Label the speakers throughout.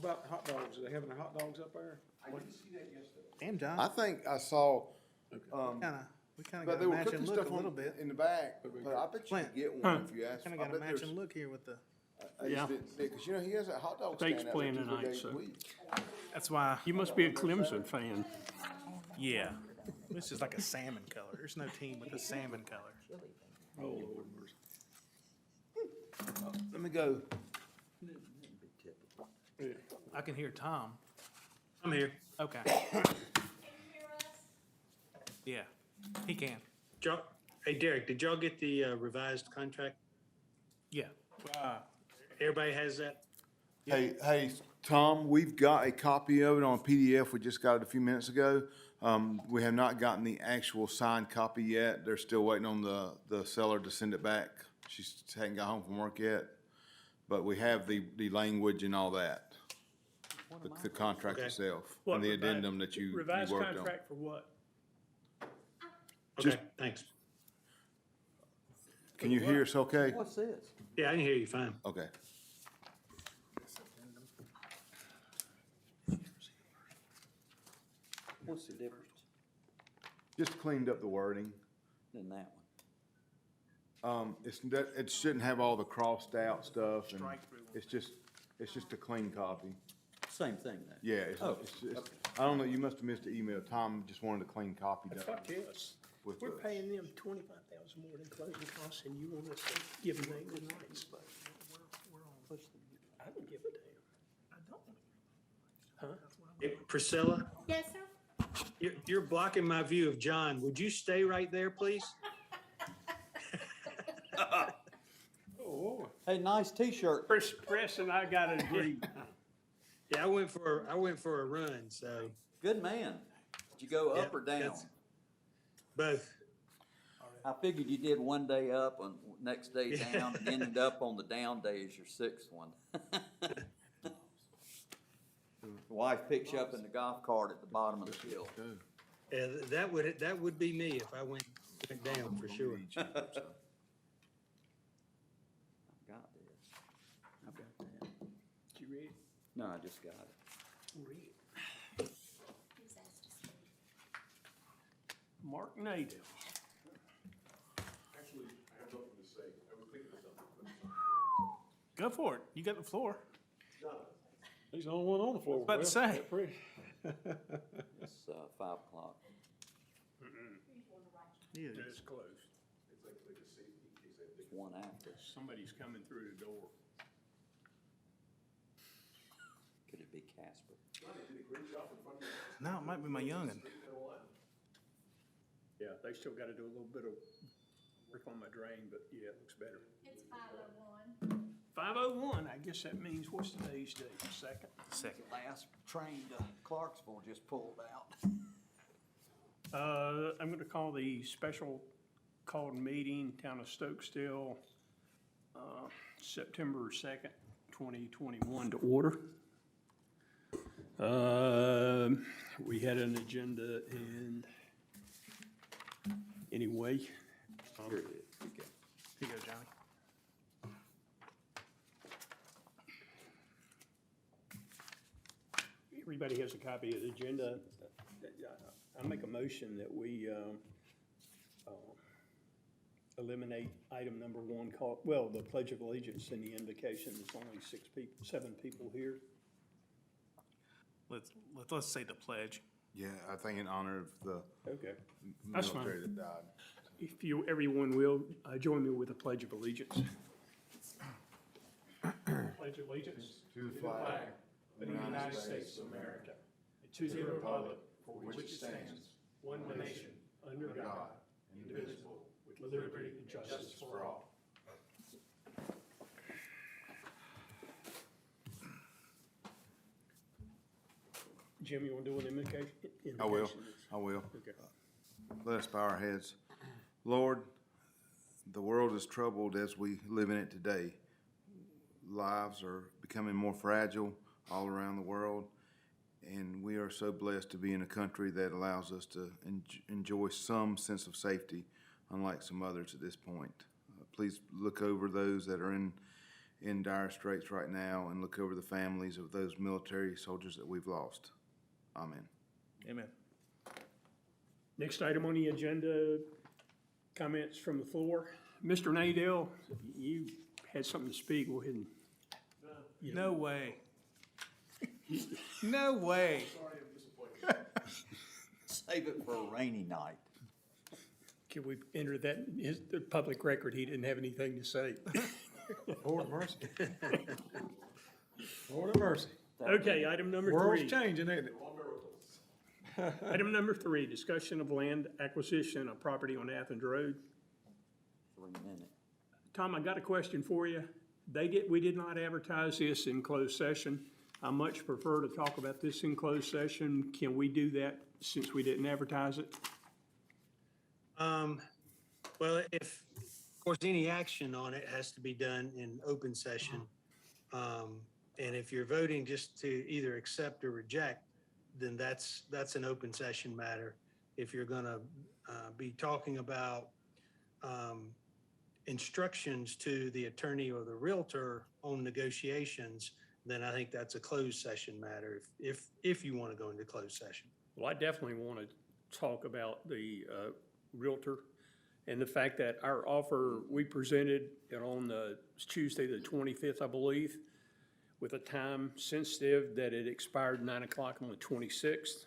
Speaker 1: about the hot dogs? Are they having their hot dogs up there?
Speaker 2: I didn't see that yesterday.
Speaker 3: Damn, John.
Speaker 4: I think I saw,
Speaker 3: We
Speaker 4: but
Speaker 3: kinda got
Speaker 4: they
Speaker 3: a
Speaker 4: were
Speaker 3: matching
Speaker 4: cooking
Speaker 3: look a
Speaker 4: stuff
Speaker 3: little
Speaker 4: on,
Speaker 3: bit.
Speaker 4: in the back, but I bet you
Speaker 3: Clint.
Speaker 4: could get one if you asked.
Speaker 3: Kinda
Speaker 4: I
Speaker 3: got a
Speaker 4: bet there's-
Speaker 3: matching look here with the,
Speaker 2: Yeah.
Speaker 4: Because, you know, he has a hot dog
Speaker 2: Steak's
Speaker 4: stand out there
Speaker 2: playing
Speaker 4: 2 or 3
Speaker 2: tonight,
Speaker 4: days a
Speaker 2: so.
Speaker 4: week.
Speaker 3: that's why,
Speaker 2: You must be a Clemson fan.
Speaker 3: yeah. This is like a salmon color. There's no team with a salmon color.
Speaker 1: Oh, Lord mercy.
Speaker 4: Let me go.
Speaker 3: I can hear Tom.
Speaker 2: I'm here.
Speaker 3: Okay. Yeah, he can.
Speaker 2: Hey, Derek, did y'all get the revised contract?
Speaker 3: Yeah.
Speaker 2: Everybody has that?
Speaker 4: Hey, Tom, we've got a copy of it on PDF. We just got it a few minutes ago. We have not gotten the actual signed copy yet. They're still waiting on the seller to send it back. She hadn't got home from work yet. But we have the language and all that. The contract
Speaker 2: Okay.
Speaker 4: itself
Speaker 5: What,
Speaker 4: and the
Speaker 5: revised-
Speaker 4: addendum that you
Speaker 5: Revised
Speaker 4: worked on.
Speaker 5: contract for what?
Speaker 2: Okay, thanks.
Speaker 4: Can you hear us okay?
Speaker 6: What's this?
Speaker 2: Yeah, I can hear you fine.
Speaker 4: Okay.
Speaker 6: What's the difference
Speaker 4: Just cleaned up the wording.
Speaker 6: in that one?
Speaker 4: It shouldn't have all the crossed out stuff and
Speaker 3: Strike through one.
Speaker 4: it's just a clean copy.
Speaker 6: Same thing then?
Speaker 4: Yeah,
Speaker 6: Oh,
Speaker 4: I don't know, you must have missed the email. Tom just wanted a clean copy done.
Speaker 5: Fuck yes.
Speaker 4: with
Speaker 5: We're
Speaker 4: the-
Speaker 5: paying them $25,000 more than closing costs, and you want us to give them names and rights. I don't give a damn. I don't. Huh?
Speaker 2: Hey, Priscilla,
Speaker 7: Yes, sir.
Speaker 2: you're blocking my view of John. Would you stay right there, please?
Speaker 5: Oh,
Speaker 6: Hey, nice T-shirt.
Speaker 5: Press and I gotta agree.
Speaker 2: Yeah, I went for a run, so
Speaker 6: Good man. Did you go up
Speaker 2: Yeah,
Speaker 6: or down?
Speaker 2: that's- both.
Speaker 6: I figured you did one day up and next day down and ended up on the down day as your sixth one. The wife picks you up in the golf cart at the bottom of the hill.
Speaker 2: Yeah, that would be me if I went down for sure.
Speaker 6: I've got this. I've got that.
Speaker 5: Did you read?
Speaker 6: No, I just got it.
Speaker 5: Read. Mark Nader.
Speaker 1: Actually, I have nothing to say. I was thinking of something.
Speaker 3: Go for it. You got the floor.
Speaker 1: He's the only one on the floor.
Speaker 3: About to say.
Speaker 6: It's 5 o'clock.
Speaker 3: Yeah.
Speaker 5: It's closed.
Speaker 1: It's like a safety in case they
Speaker 6: It's one after.
Speaker 5: Somebody's coming through the door.
Speaker 6: Could it be Casper?
Speaker 3: No, it might be my youngin.
Speaker 5: Yeah, they still gotta do a little bit of work on my drain, but yeah, it looks better.
Speaker 7: It's 5:01.
Speaker 5: 5:01, I guess that means what's today's date, second?
Speaker 3: Second.
Speaker 6: Last train to Clarksville just pulled out.
Speaker 5: I'm gonna call the special called meeting, Town of Stokesdale, September 2nd, 2021 to order. We had an agenda and anyway.
Speaker 6: Here it is. Okay.
Speaker 3: Here you go, Johnny.
Speaker 5: Everybody has a copy of the agenda. I make a motion that we eliminate item number 1, the Pledge of Allegiance and the invocation. There's only 7 people here.
Speaker 3: Let's say the pledge.
Speaker 4: Yeah, I think in honor of the
Speaker 5: Okay. That's fine.
Speaker 4: military that died.
Speaker 5: If everyone will, join me with the Pledge of Allegiance. Pledge of Allegiance
Speaker 4: To the flag
Speaker 5: of the United States of America, and to the republic for which it stands, one nation, under God, indivisible, with liberty and justice for all. Jim, you want to do an invocation?
Speaker 4: I will.
Speaker 5: Okay.
Speaker 4: Let us bow our heads. Lord, the world is troubled as we live in it today. Lives are becoming more fragile all around the world, and we are so blessed to be in a country that allows us to enjoy some sense of safety, unlike some others at this point. Please look over those that are in in dire straits right now and look over the families of those military soldiers that we've lost. Amen.
Speaker 3: Amen.
Speaker 5: Next item on the agenda, comments from the floor. Mr. Nadell, you had something to speak. Go ahead and.
Speaker 3: No way. No way.
Speaker 6: Save it for a rainy night.
Speaker 5: Can we enter that, the public record, he didn't have anything to say.
Speaker 1: Lord of mercy. Lord of mercy.
Speaker 5: Okay, item number
Speaker 1: World's
Speaker 5: three.
Speaker 1: changing, ain't it?
Speaker 5: Item number three, discussion of land acquisition of property on Athens Road.
Speaker 6: 3 minutes.
Speaker 5: Tom, I got a question for you. We did not advertise this in closed session. I much prefer to talk about this in closed session. Can we do that since we didn't advertise it?
Speaker 2: Well, if, of course, any action on it has to be done in open session. And if you're voting just to either accept or reject, then that's an open session matter. If you're gonna be talking about instructions to the attorney or the realtor on negotiations, then I think that's a closed session matter, if you want to go into closed session.
Speaker 5: Well, I definitely want to talk about the Realtor and the fact that our offer, we presented it on the Tuesday, the 25th, I believe, with a time sensitive that it expired 9 o'clock on the 26th.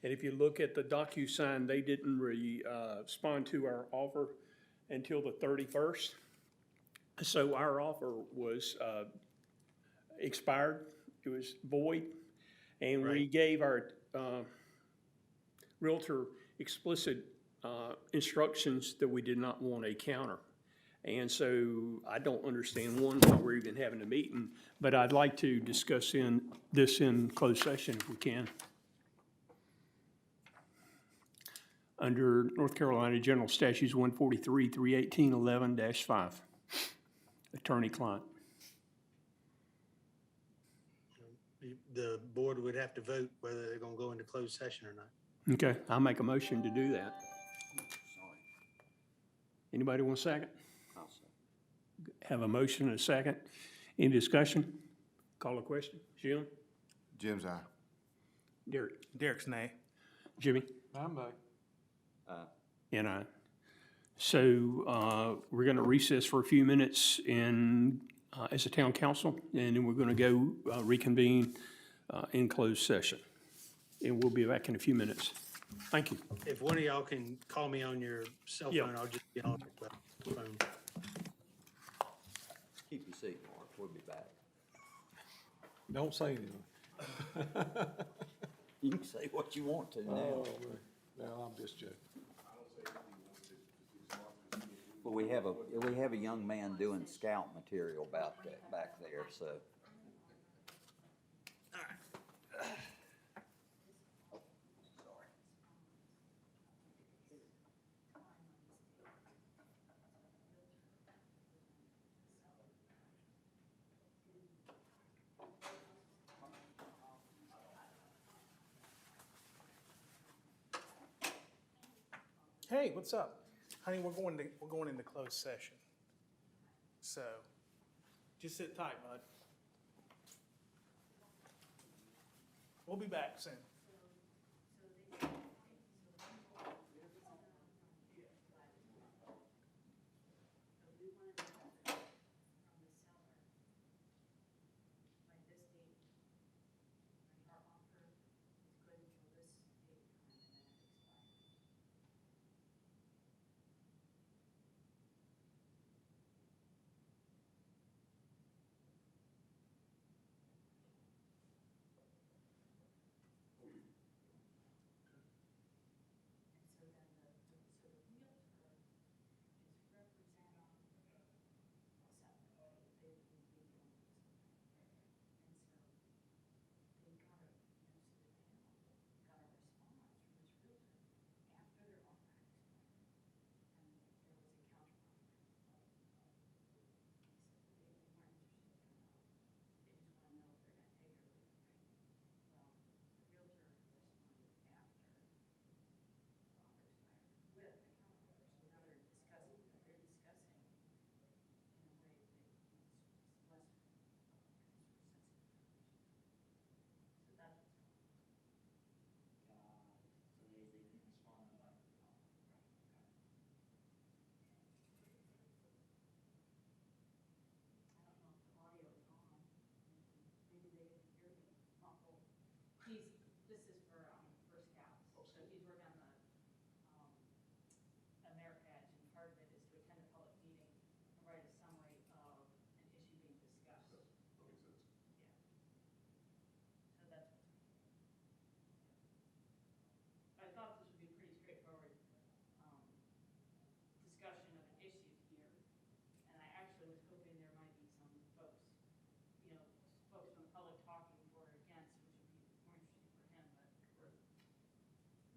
Speaker 5: And if you look at the DocuSign, they didn't respond to our offer until the 31st. So our offer was expired, it was void, and we
Speaker 2: Right.
Speaker 5: gave our Realtor explicit instructions that we did not want a counter. And so I don't understand, one, why we're even having a meeting, but I'd like to discuss this in closed session if we can. Under North Carolina General Statutes 143, 318, 11-5, attorney-client.
Speaker 2: The board would have to vote whether they're gonna go into closed session or not.
Speaker 5: Okay, I'll make a motion to do that.
Speaker 6: Sorry.
Speaker 5: Anybody want a second?
Speaker 6: I'll say.
Speaker 5: Have a motion and a second. Any discussion? Call a question. Jim?
Speaker 4: Jim's eye.
Speaker 5: Derek?
Speaker 3: Derek's nay.
Speaker 5: Jimmy?
Speaker 1: I'm back.
Speaker 5: And I. So we're going to recess for a few minutes as a town council, and then we're going to go reconvene in closed session. And we'll be back in a few minutes. Thank you.
Speaker 2: If one of y'all can call me on your cell
Speaker 5: Yeah.
Speaker 2: phone, I'll just be on the phone.
Speaker 6: Keep your seat, Mark. We'll be back.
Speaker 1: Don't say anything.
Speaker 6: You can say what you want to now.
Speaker 1: Oh, no, I'm just joking.
Speaker 6: But we have a young man doing scout material about that back there, so.
Speaker 3: Hey, what's up? Honey, we're going into closed session. So, just sit tight, bud. We'll be back soon.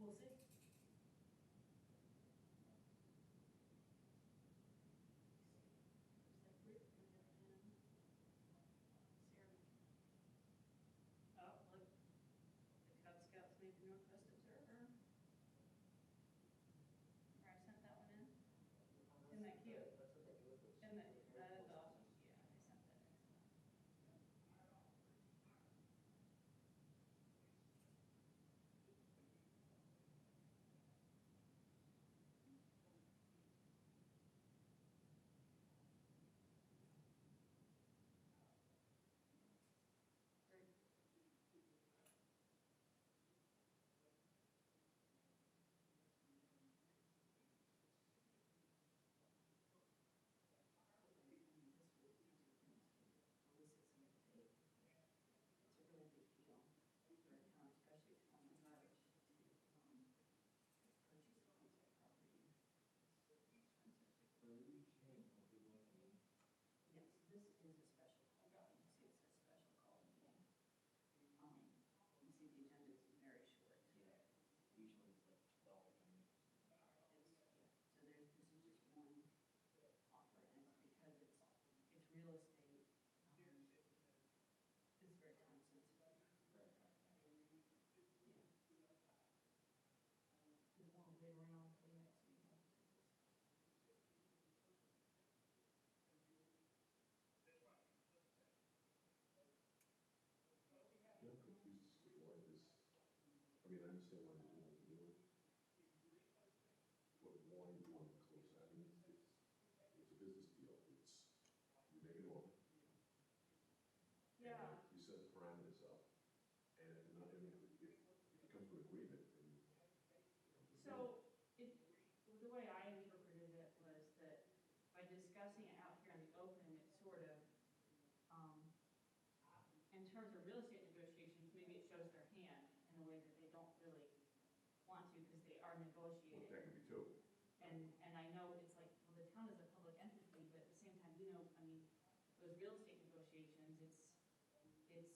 Speaker 7: We'll see. Oh, look, the Cub Scouts Maybe Northwest Observer. I sent that one in. Isn't that cute? And that is awesome. Yeah, I sent that in. Great. It's a really big deal for a town, especially if one is Irish, to purchase a piece of property. Yes, this is a special call meeting. You see, it says special call meeting. You see, the agenda is very short.
Speaker 8: Usually it's like 12 and
Speaker 7: It's, yeah, so there's, this is just one offer, and it's because it's real estate. It's very time sensitive. Yeah. We won't wait around for the next meeting.
Speaker 9: Yeah, I'm confused as to why this, I mean, I understand why they're doing what they're doing. But why do you want to close that? I mean, it's a business deal. You make an offer.
Speaker 7: Yeah.
Speaker 9: You set the parameters up. And if you come to an agreement, then, you know.
Speaker 7: So, the way I interpreted it was that by discussing it out here in the open, it sort of, in terms of real estate negotiations, maybe it shows their hand in a way that they don't really want to, because they are
Speaker 9: Well,
Speaker 7: negotiating.
Speaker 9: that could be too.
Speaker 7: And I know it's like, well, the town is a public entity, but at the same time, I mean, those real estate negotiations, it's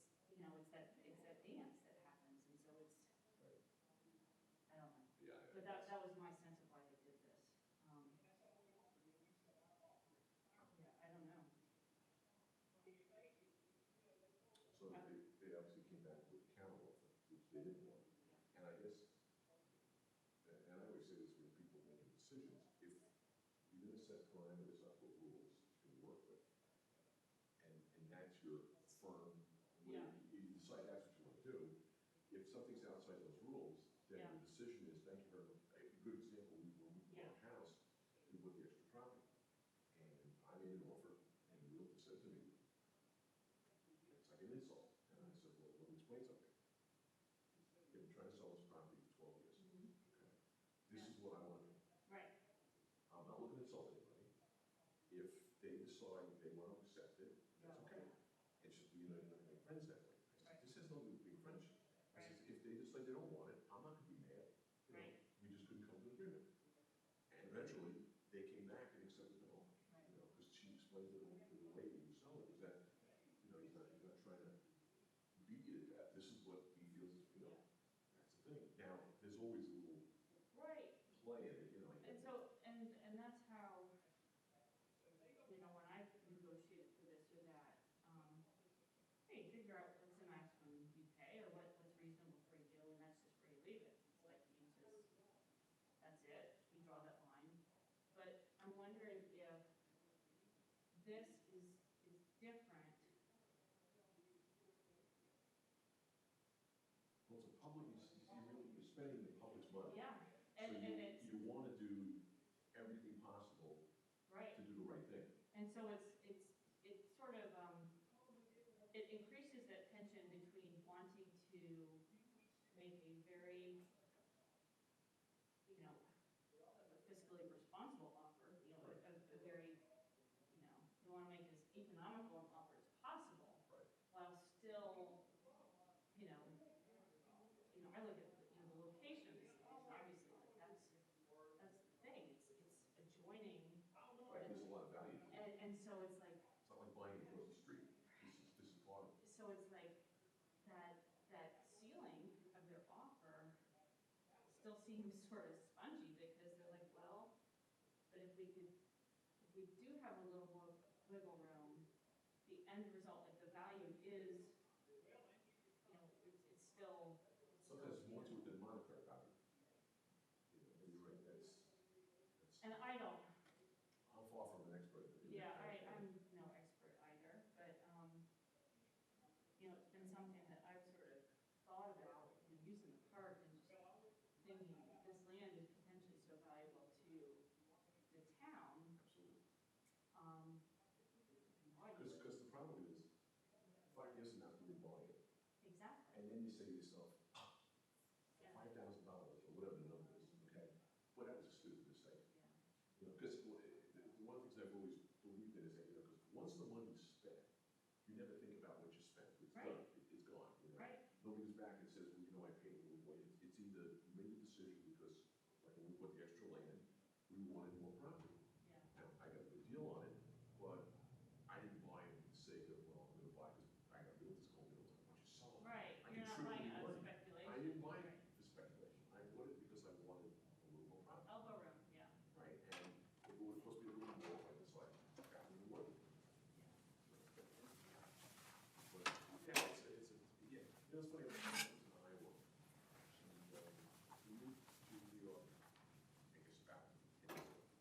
Speaker 7: that dance that happens, and so it's,
Speaker 9: Right.
Speaker 7: I don't know.
Speaker 9: Yeah.
Speaker 7: But that was my sense of why they did this. Yeah, I don't know.
Speaker 9: So they obviously came back with a counter offer, which they didn't want. And I guess, and I always say this when people are making decisions, if you're gonna set parameters up with rules you can work with, and that's your firm, way,
Speaker 7: Yeah.
Speaker 9: you decide that's what you wanna do, if something's outside those rules, then
Speaker 7: Yeah.
Speaker 9: the decision is, thank you very much. A good example, when we bought
Speaker 7: Yeah.
Speaker 9: a house, we bought the extra property. And I made an offer, and the realtor said to me, it's like an insult. And I said, well, let me explain something. They've been trying to sell this property for 12 years. Okay. This is what I want to do.
Speaker 7: Right.
Speaker 9: I'm not looking to insult anybody. If they decide they want to accept it, that's
Speaker 7: Yeah.
Speaker 9: okay. It's just, you're not gonna make friends that way. I said, this has nothing to do with being friends. I said, if they decide they don't want it, I'm not gonna be mad. You know,
Speaker 7: Right.
Speaker 9: we just couldn't come to an agreement. And eventually, they came back and accepted the offer.
Speaker 7: Right.
Speaker 9: You know, because she explained to the lady who was selling it, was that, you know, he's not trying to beat you to death. This is what he feels is, you know, that's the thing. Now, there's always a little
Speaker 7: Right.
Speaker 9: play in it, you know.
Speaker 7: And so, and that's how, when I negotiated for this or that, hey, figure out what's the maximum you pay or what's reasonable for you, and that's just where you leave it. It's like, you just, that's it, you draw that line. But I'm wondering if this is different.
Speaker 9: Well, it's a public, you're spending the public's money.
Speaker 7: Yeah,
Speaker 9: So
Speaker 7: and it's,
Speaker 9: you want to do everything possible
Speaker 7: right.
Speaker 9: to do the right thing.
Speaker 7: And so it's sort of, it increases that tension between wanting to make a very, a fiscally responsible offer, a very, you want to make as economical an offer as possible.
Speaker 9: Right.
Speaker 7: While still, I look at, the location of these things, obviously, like that's the thing, it's adjoining.
Speaker 9: Right, there's a lot of value to it.
Speaker 7: And so it's like,
Speaker 9: It's not like buying across the street. This is part of it.
Speaker 7: so it's like that ceiling of their offer still seems sort of spongy because they're like, well, but if we do have a little more wiggle room, the end result, if the value is, it's still.
Speaker 9: Sometimes it's more to it than monetary value. You know, and you're right, that's,
Speaker 7: And I don't,
Speaker 9: I'm far from an expert. in that
Speaker 7: yeah,
Speaker 9: kind of thing.
Speaker 7: I'm no expert either, but, it's been something that I've sort of thought about, using the park and just thinking, this land is potentially so valuable to the town.
Speaker 9: Absolutely.
Speaker 7: Why do it?
Speaker 9: Because the problem is, 5 years from now, somebody buy it,
Speaker 7: Exactly,
Speaker 9: and then you say to yourself,
Speaker 7: yeah,
Speaker 9: $5,000 or whatever the number is, okay? Well, that was a stupid mistake.
Speaker 7: yeah,
Speaker 9: You know, because one of the things I've always believed in is that, because once the money's spent, you never think about what you spent. It's
Speaker 7: Right.
Speaker 9: done, it's gone, you know?
Speaker 7: right,
Speaker 9: Nobody goes back and says, well, I paid a little more. It's either you made the decision because, like when we bought the extra land, we wanted more property.
Speaker 7: yeah,
Speaker 9: Now, I got a good deal on it, but I didn't buy it for the sake of, well, I'm gonna buy it because I gotta build this home, build it, why don't you sell it?
Speaker 7: right,
Speaker 9: I
Speaker 7: you're
Speaker 9: can
Speaker 7: not
Speaker 9: triple
Speaker 7: buying
Speaker 9: the
Speaker 7: out of
Speaker 9: money.
Speaker 7: speculation.
Speaker 9: I didn't buy it
Speaker 7: Right.
Speaker 9: for speculation. I bought it because I wanted a little more property,
Speaker 7: Elbow room, yeah,
Speaker 9: right? And if it would cost me a little more, I decided, I got a little money.
Speaker 7: yeah.
Speaker 9: But, yeah, yeah, it's funny, I was in Iowa, and, we moved to New York, I guess about 10 years ago.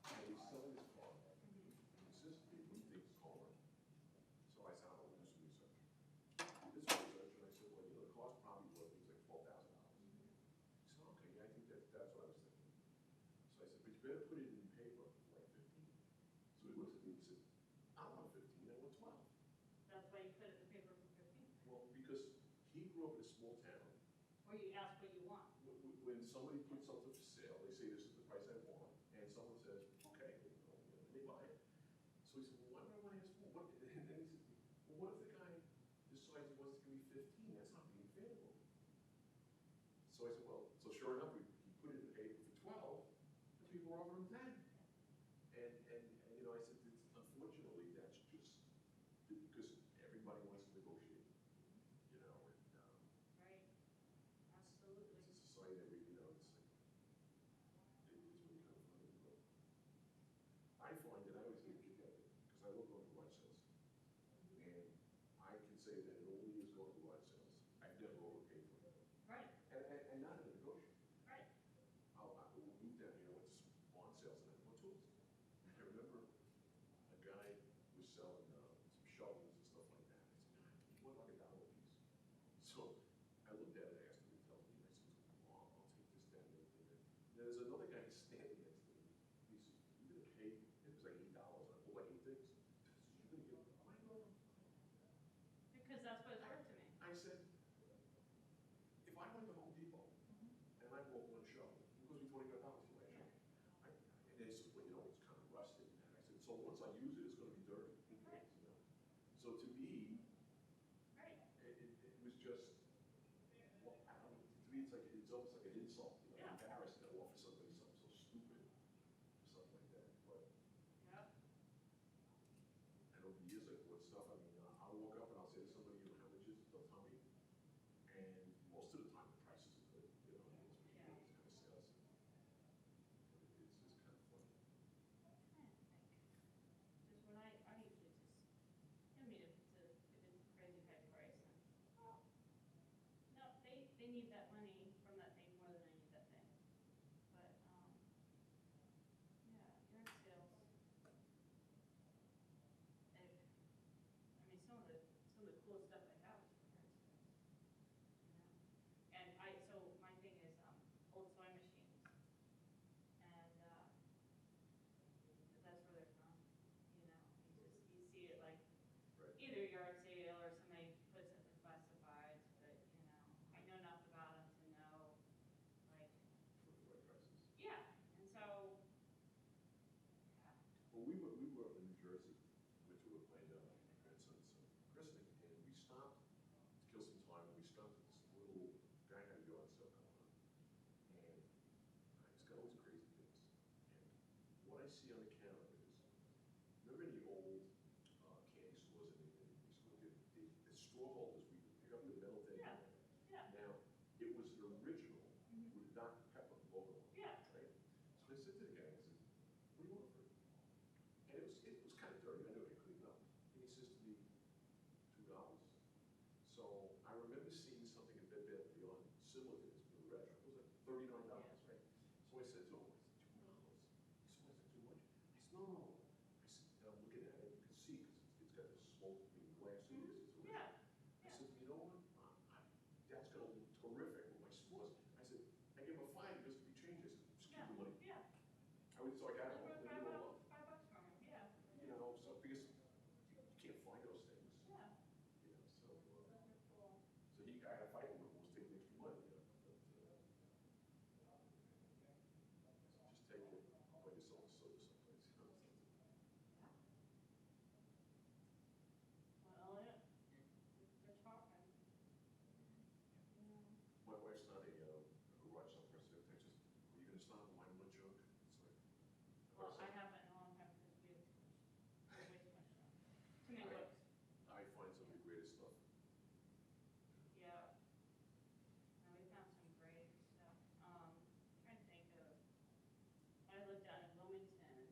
Speaker 9: And he's selling his car, and he says to me, what do you think it's called? So I said, I'll do some research. He did some research, and I said, well, the car's probably worth things like $12,000. He said, okay, yeah, I think that's what I was thinking. So I said, but you better put it in paper for like 15. So he looks at me and he says, I don't want 15, I want 12.
Speaker 7: That's why you put it in the paper for 15,
Speaker 9: Well, because he grew up in a small town.
Speaker 7: or you ask what you want.
Speaker 9: When somebody puts something for sale, they say, this is the price I want, and someone says, okay, and they buy it. So he said, well, why do I want to ask more? And then he said, well, what if the guy decides he wants to give me 15? That's not being fair to him. So I said, well, so sure enough, he put it in the paper for 12, and people were offering him 10. And I said, unfortunately, that's just because everybody wants to negotiate, and,
Speaker 7: Right, absolutely.
Speaker 9: it's a society that we, it's like, it's really kind of funny, but I find that I always get a kick out of it, because I love going to garage sales. And I can say that in all the years going to garage sales, I've never overpaid for it.
Speaker 7: Right,
Speaker 9: And not in a negotiation.
Speaker 7: right,
Speaker 9: I moved down here, I went to some barn sales, and I bought tools. I remember a guy was selling some shovels and stuff like that. I said, God, he went like $1 a piece. So I looked at it, I asked him to tell me, and I said, oh, I'll take this down there. There's another guy standing next to me. He says, you're gonna pay, it was like $8, and I bought like 8 things. He says, you're gonna get, why not?
Speaker 7: because that's what it's worth to me.
Speaker 9: I said, if I went to Home Depot and I bought one shovel, it cost me $25 for my shovel. And they said, well, it's kind of rusted. And I said, so once I use it, it's gonna be dirty.
Speaker 7: Right.
Speaker 9: So to me,
Speaker 7: Right,
Speaker 9: it was just, well, I don't know, to me, it's almost like an insult.
Speaker 7: Yeah.
Speaker 9: I'm embarrassed to offer somebody something so stupid, or something like that. But,
Speaker 7: yep,
Speaker 9: and over the years, I've bought stuff, I'll walk up and I'll say to somebody, how much is it? They'll tell me. And most of the time, the prices are good, especially
Speaker 7: Yeah.
Speaker 9: when it's kind of sales. It's just kind of funny.
Speaker 7: I'm trying to think. Just when I usually just, if it's a crazy high price, then, well, no, they need that money from that thing more than I need that thing. But, yeah, yard sales. Some of the coolest stuff I have is from yard sales. And so my thing is, old sewing machines. And, that's where they're from, you see it like,
Speaker 9: Right.
Speaker 7: either yard sale or somebody puts it in classifieds, but, I know enough about them to know, like,
Speaker 9: For the right prices.
Speaker 7: yeah, and so, yeah,
Speaker 9: Well, we were up in New Jersey, went to my grandson's christening, and we stopped to kill some time, and we stopped at this little guy had a yard sale going on. And he's got all these crazy things. And what I see on the counter is, remember the old candy stores, and they used to get the straw holders, we pick up the metal thing.
Speaker 7: Yeah, yeah.
Speaker 9: Now, it was an original with a Dr. Pepper logo on it,
Speaker 7: Yeah.
Speaker 9: right? So I said to the guy, I said, what do you want for it? And it was kind of dirty, I knew I cleaned it up. And he says to me, $2. So I remember seeing something in Bed Bath & Beyond similar to this, but retro. It was like $39, right? So I said to him, I said, $2. He said, "Why is that too much?" I said, no. I said, and I'm looking at it, you can see, because it's got this smoke, glass in this, it's original.
Speaker 7: Yeah.
Speaker 9: I said, you know what? That's gonna look terrific with my s'mores. I said, I gave him a fine because if he changes, just keep the money.
Speaker 7: Yeah.
Speaker 9: So I got him,
Speaker 7: Over
Speaker 9: leave him alone.
Speaker 7: $5 from him, yeah.
Speaker 9: You know, so because you can't find those things.
Speaker 7: Yeah.
Speaker 9: You know, so,
Speaker 7: Those are cool.
Speaker 9: so I had a fight with him, was taking extra money, you know, but, just take it, buy yourself a soda someplace, you know, something.
Speaker 7: Well, yeah, they're talking. Yeah.
Speaker 9: My wife's not a garage sale person, I just, are you gonna stop buying my junk? It's like.
Speaker 7: Well, I haven't in a long time because we have way too much stuff. Too many books.
Speaker 9: I find some of the greatest stuff.
Speaker 7: Yeah. No, we found some great stuff. Trying to think of, I lived down in Wilmington, and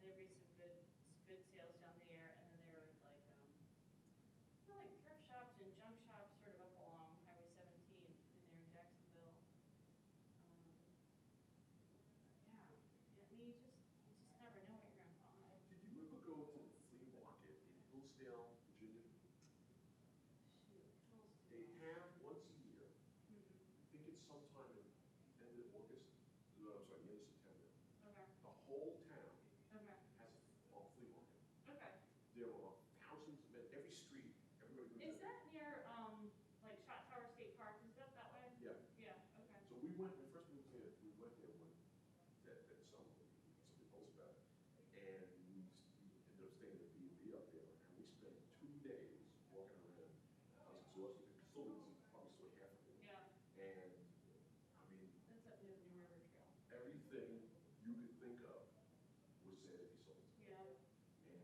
Speaker 7: there'd be some good sales down there, and then there were like, like thrift shops and junk shops sort of up along Highway 17 in there in Jacksonville. Yeah, I mean, you just never know what you're gonna find.
Speaker 9: Did you ever go to the flea market in Hillsdale, Virginia?
Speaker 7: Shoot, close to
Speaker 9: They
Speaker 7: that.
Speaker 9: have once a year,
Speaker 7: Mhm.
Speaker 9: I think it's sometime in end of August, no, I'm sorry, the end of September.
Speaker 7: Okay,
Speaker 9: The whole town
Speaker 7: okay,
Speaker 9: has a flea market.
Speaker 7: okay.
Speaker 9: There are thousands of men, every street, everybody goes
Speaker 7: Is
Speaker 9: there.
Speaker 7: that near, like Shot Tower State Park, is that that way?
Speaker 9: Yeah,
Speaker 7: Yeah, okay.
Speaker 9: so we went, when we first moved here, we went there one, that summer, somebody told us about it. And we ended up staying at a B&B up there, and we spent 2 days walking around. I was exhausted, because still didn't see, probably saw half of it.
Speaker 7: Yeah,
Speaker 9: And, I mean,
Speaker 7: that's up near the New River Trail.
Speaker 9: everything you could think of was there to be sold.
Speaker 7: Yeah.
Speaker 9: And,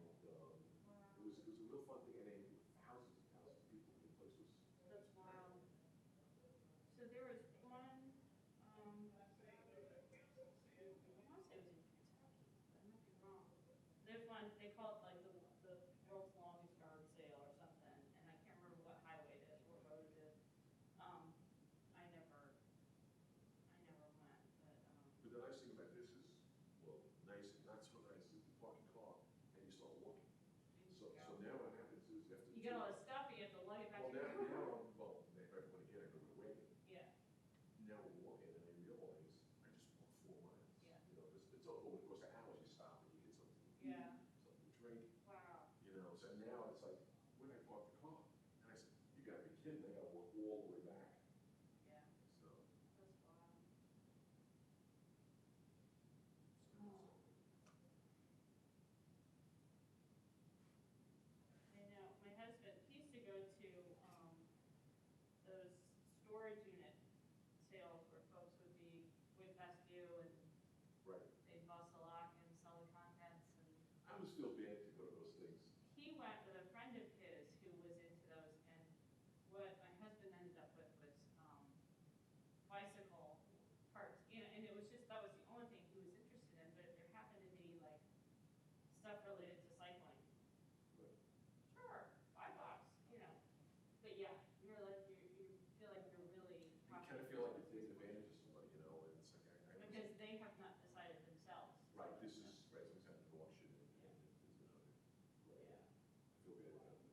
Speaker 7: Wow.
Speaker 9: it was a real fun thing, and they were thousands and thousands of people, the place was.
Speaker 7: That's wild. So there was one, I want to say it was in Kentucky, but I might be wrong. There's one, they call it like the world's longest yard sale or something, and I can't remember what highway it is, what road it is. I never went, but,
Speaker 9: But the nice thing about this is, well, nice and not so nice, is you park your car and you start walking. So now what happens is after.
Speaker 7: you get all this stuff, and you have to lug it back
Speaker 9: Well,
Speaker 7: to your car.
Speaker 9: well, when again, I go to the wedding.
Speaker 7: Yeah,
Speaker 9: Now we're walking and I realize I just walked 4 miles.
Speaker 7: Yeah.
Speaker 9: You know, it's all over the course of hours, you stop and you get something to eat,
Speaker 7: Yeah.
Speaker 9: something to drink,
Speaker 7: wow,
Speaker 9: you know, so now it's like, when I park the car, and I said, you gotta be kidding, I gotta walk all the way back,
Speaker 7: yeah,
Speaker 9: so.
Speaker 7: that's wild. I know, my husband, he used to go to, those storage unit sales where folks would be way past due and
Speaker 9: Right.
Speaker 7: they'd bust a lock and sell the contents, and
Speaker 9: I was still bad to go to those things.
Speaker 7: he went with a friend of his who was into those, and what my husband ended up with was, bicycle parts, and it was just, that was the only thing he was interested in, but if there happened to be like stuff related to cycling,
Speaker 9: Right.
Speaker 7: sure, $5, but yeah, you're like, you feel like you're really.
Speaker 9: You kind of feel like you're taking advantage of somebody, you know, and it's like,
Speaker 7: Because they have not decided themselves.
Speaker 9: right, this is, right, somebody's having an auction and, right,
Speaker 7: Yeah,
Speaker 9: I feel bad about that.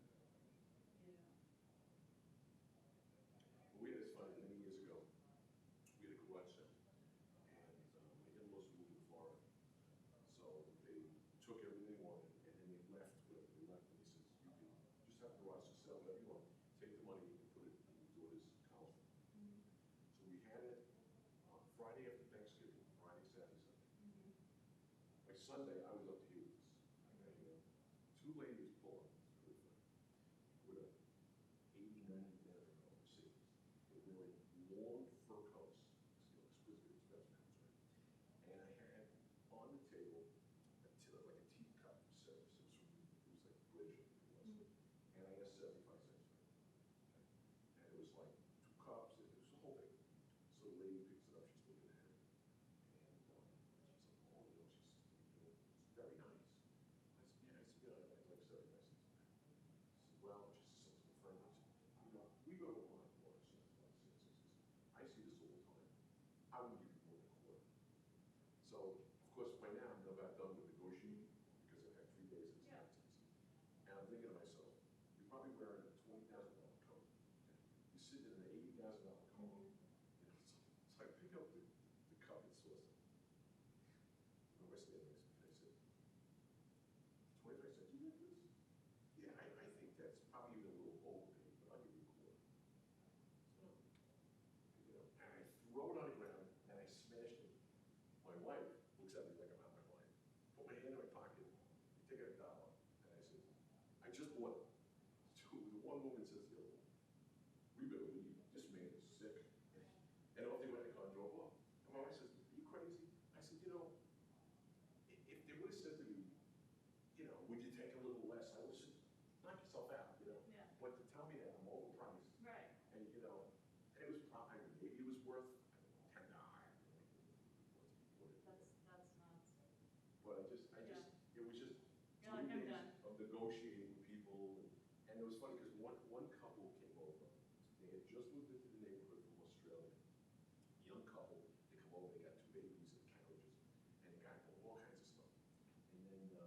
Speaker 7: yeah.
Speaker 9: We had this fun many years ago. We had a garage sale, and my in-laws moved to Florida. So they took everything they wanted, and then they left with it. They left, and he says, you can just have a garage to sell whatever you want. Take the money and put it in your daughter's college fund. So we had it on Friday after Thanksgiving, Friday, Saturday, Sunday. By Sunday, I was up to here with this. I got, 2 ladies pull up, it's really funny, with a 80, 90 dinner Mercedes. They're wearing long fur coats, exquisitely expensive coats, right? And I had on the table like a teacup service. It was like British, I think it was. And I asked 75 cents for it. Okay? And it was like 2 cups, it was the whole thing. So the lady picks it up, she negotiating with people, and it was funny, because one couple came over, they had just moved into the neighborhood from Australia. Young couple, they come over, they got 2 babies in carriages, and the guy bought all kinds of stuff. And then, and then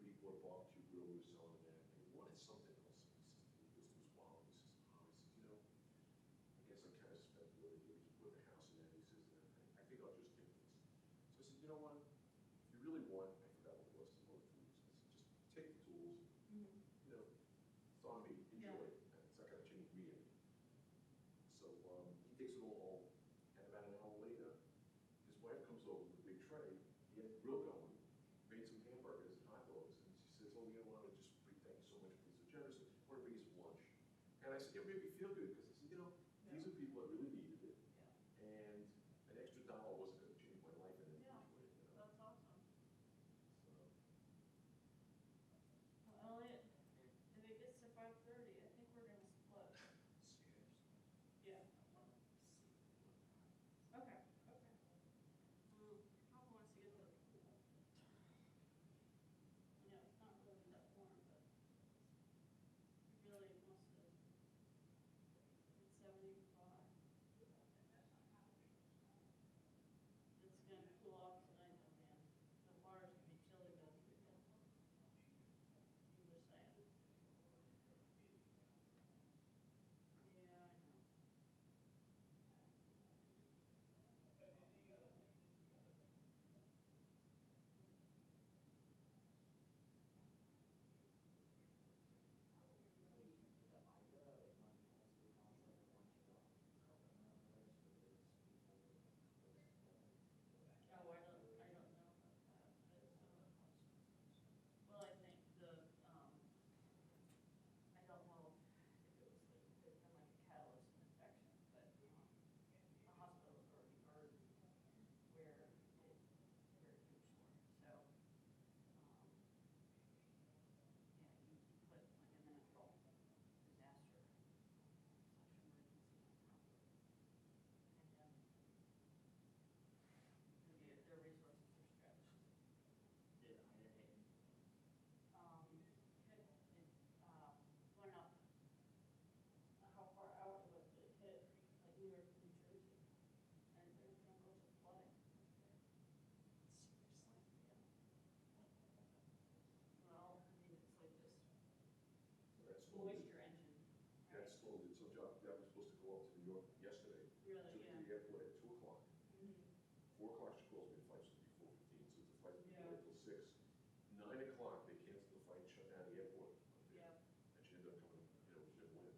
Speaker 9: we bought a barbecue grill, we were selling that, and he wanted something else. He says, this was wild, he says, oh, he says, I guess I kind of spent the other day, just put the house in that, he says, I think I'll just take this. So I said, you know what, if you really want, I forgot what it was, some other tools, I said, just take the tools, it's on me, enjoy it, it's not gonna change me any. So, he takes it all home, and about an hour later, his wife comes over with a big tray, he had the grill going, made some hamburgers and hot dogs, and she says, oh, you know what, I just thank you so much, please, so generous, what a bring you some lunch. And I said, it made me feel good, because I said, these are people that really needed it, and an extra dollar wasn't gonna change my life in any
Speaker 7: Yeah.
Speaker 9: way,
Speaker 7: That's awesome.
Speaker 9: So,
Speaker 7: Well, Elliot, if it gets to 5:30, I think we're gonna split. Yeah. Okay, okay. Papa wants to get to the pool. You know, it's not really that warm, but he really wants to, it's 75. It's gonna cool off tonight, though, man. The water's gonna be chilly by the weekend. You were saying. Yeah, I know. Oh, I don't know about that, but well, I think I don't know if it was like, it been like a catalyst infection, but, the hospital's already heard where it was for, so, yeah, he put like a natural disaster / emergency on top of pandemic. Their resources are stretched. It, went up, how far out it was, but it hit like New York, New Jersey, and there's gonna go to flooding up there. Seriously? Yeah. Well, I mean, it's like this
Speaker 9: so that storm,
Speaker 7: moisture engine.
Speaker 9: that storm did some job, that was supposed to go up to New York yesterday.
Speaker 7: Really,
Speaker 9: Took
Speaker 7: yeah.
Speaker 9: to the airport at 2 o'clock.
Speaker 7: Mhm.
Speaker 9: 4 o'clock, she calls me, the flight's supposed to be 4:15, so the flight's
Speaker 7: Yeah.
Speaker 9: delayed till 6. 9 o'clock, they canceled the flight, shut down the airport up there.
Speaker 7: Yeah.
Speaker 9: And she ended up coming, she didn't win.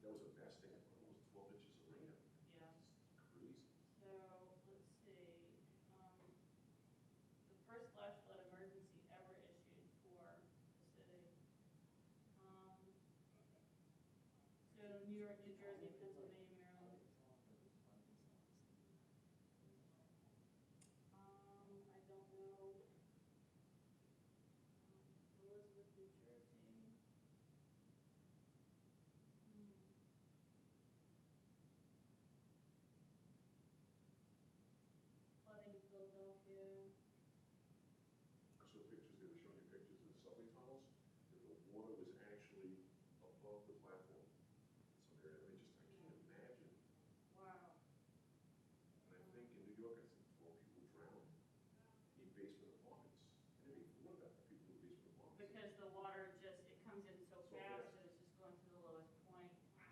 Speaker 9: That was a mess, they had almost 12 inches of rain up there.
Speaker 7: Yeah.
Speaker 9: It's crazy.
Speaker 7: So, let's see, the first flash flood emergency ever issued for the city. So New York, New Jersey, Pennsylvania, Maryland. I don't know. Elizabeth, New Jersey. Flooding in Philadelphia.
Speaker 9: I saw pictures, they were showing you pictures of the subway tunnels, that the water was actually above the platform. So there, I can't imagine.
Speaker 7: Wow.
Speaker 9: And I think in New York, I think 12 people drowned in basement apartments. I didn't even thought about the people in basement apartments.
Speaker 7: Because the water just, it comes in so
Speaker 9: So
Speaker 7: fast
Speaker 9: fast.
Speaker 7: that it's just going to the lowest point. Wow.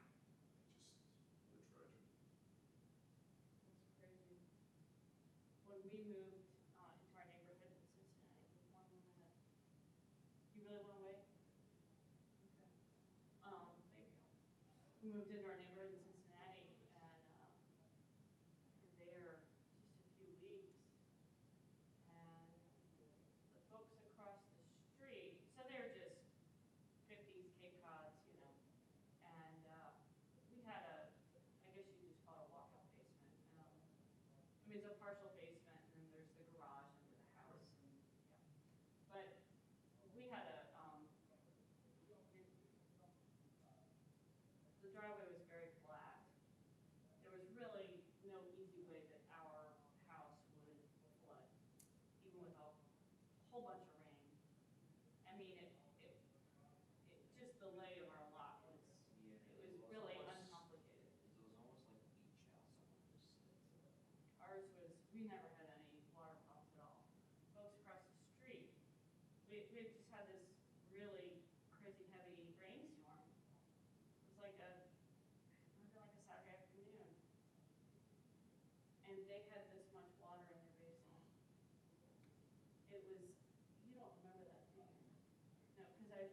Speaker 9: Just, what a tragedy.
Speaker 7: That's crazy. When we moved into our neighborhood in Cincinnati, one minute. You really want to wait? Okay. We moved into our neighborhood in Cincinnati, and we were there just a few weeks. And the folks across the street, so they were just 50s Cape Cods, and we had I guess you just call it a walkout basement. I mean, it's a partial basement, and then there's the garage under the house, and, yeah. But we had the driveway was very flat. There was really no easy way that our house would flood, even with a whole bunch of rain. I mean, it we never had any water problems at all. Folks across the street, we've just had this really crazy heavy rainstorm. It was like a Saturday afternoon. And they had this much water in their basement. It was, you don't remember that, do you? No, because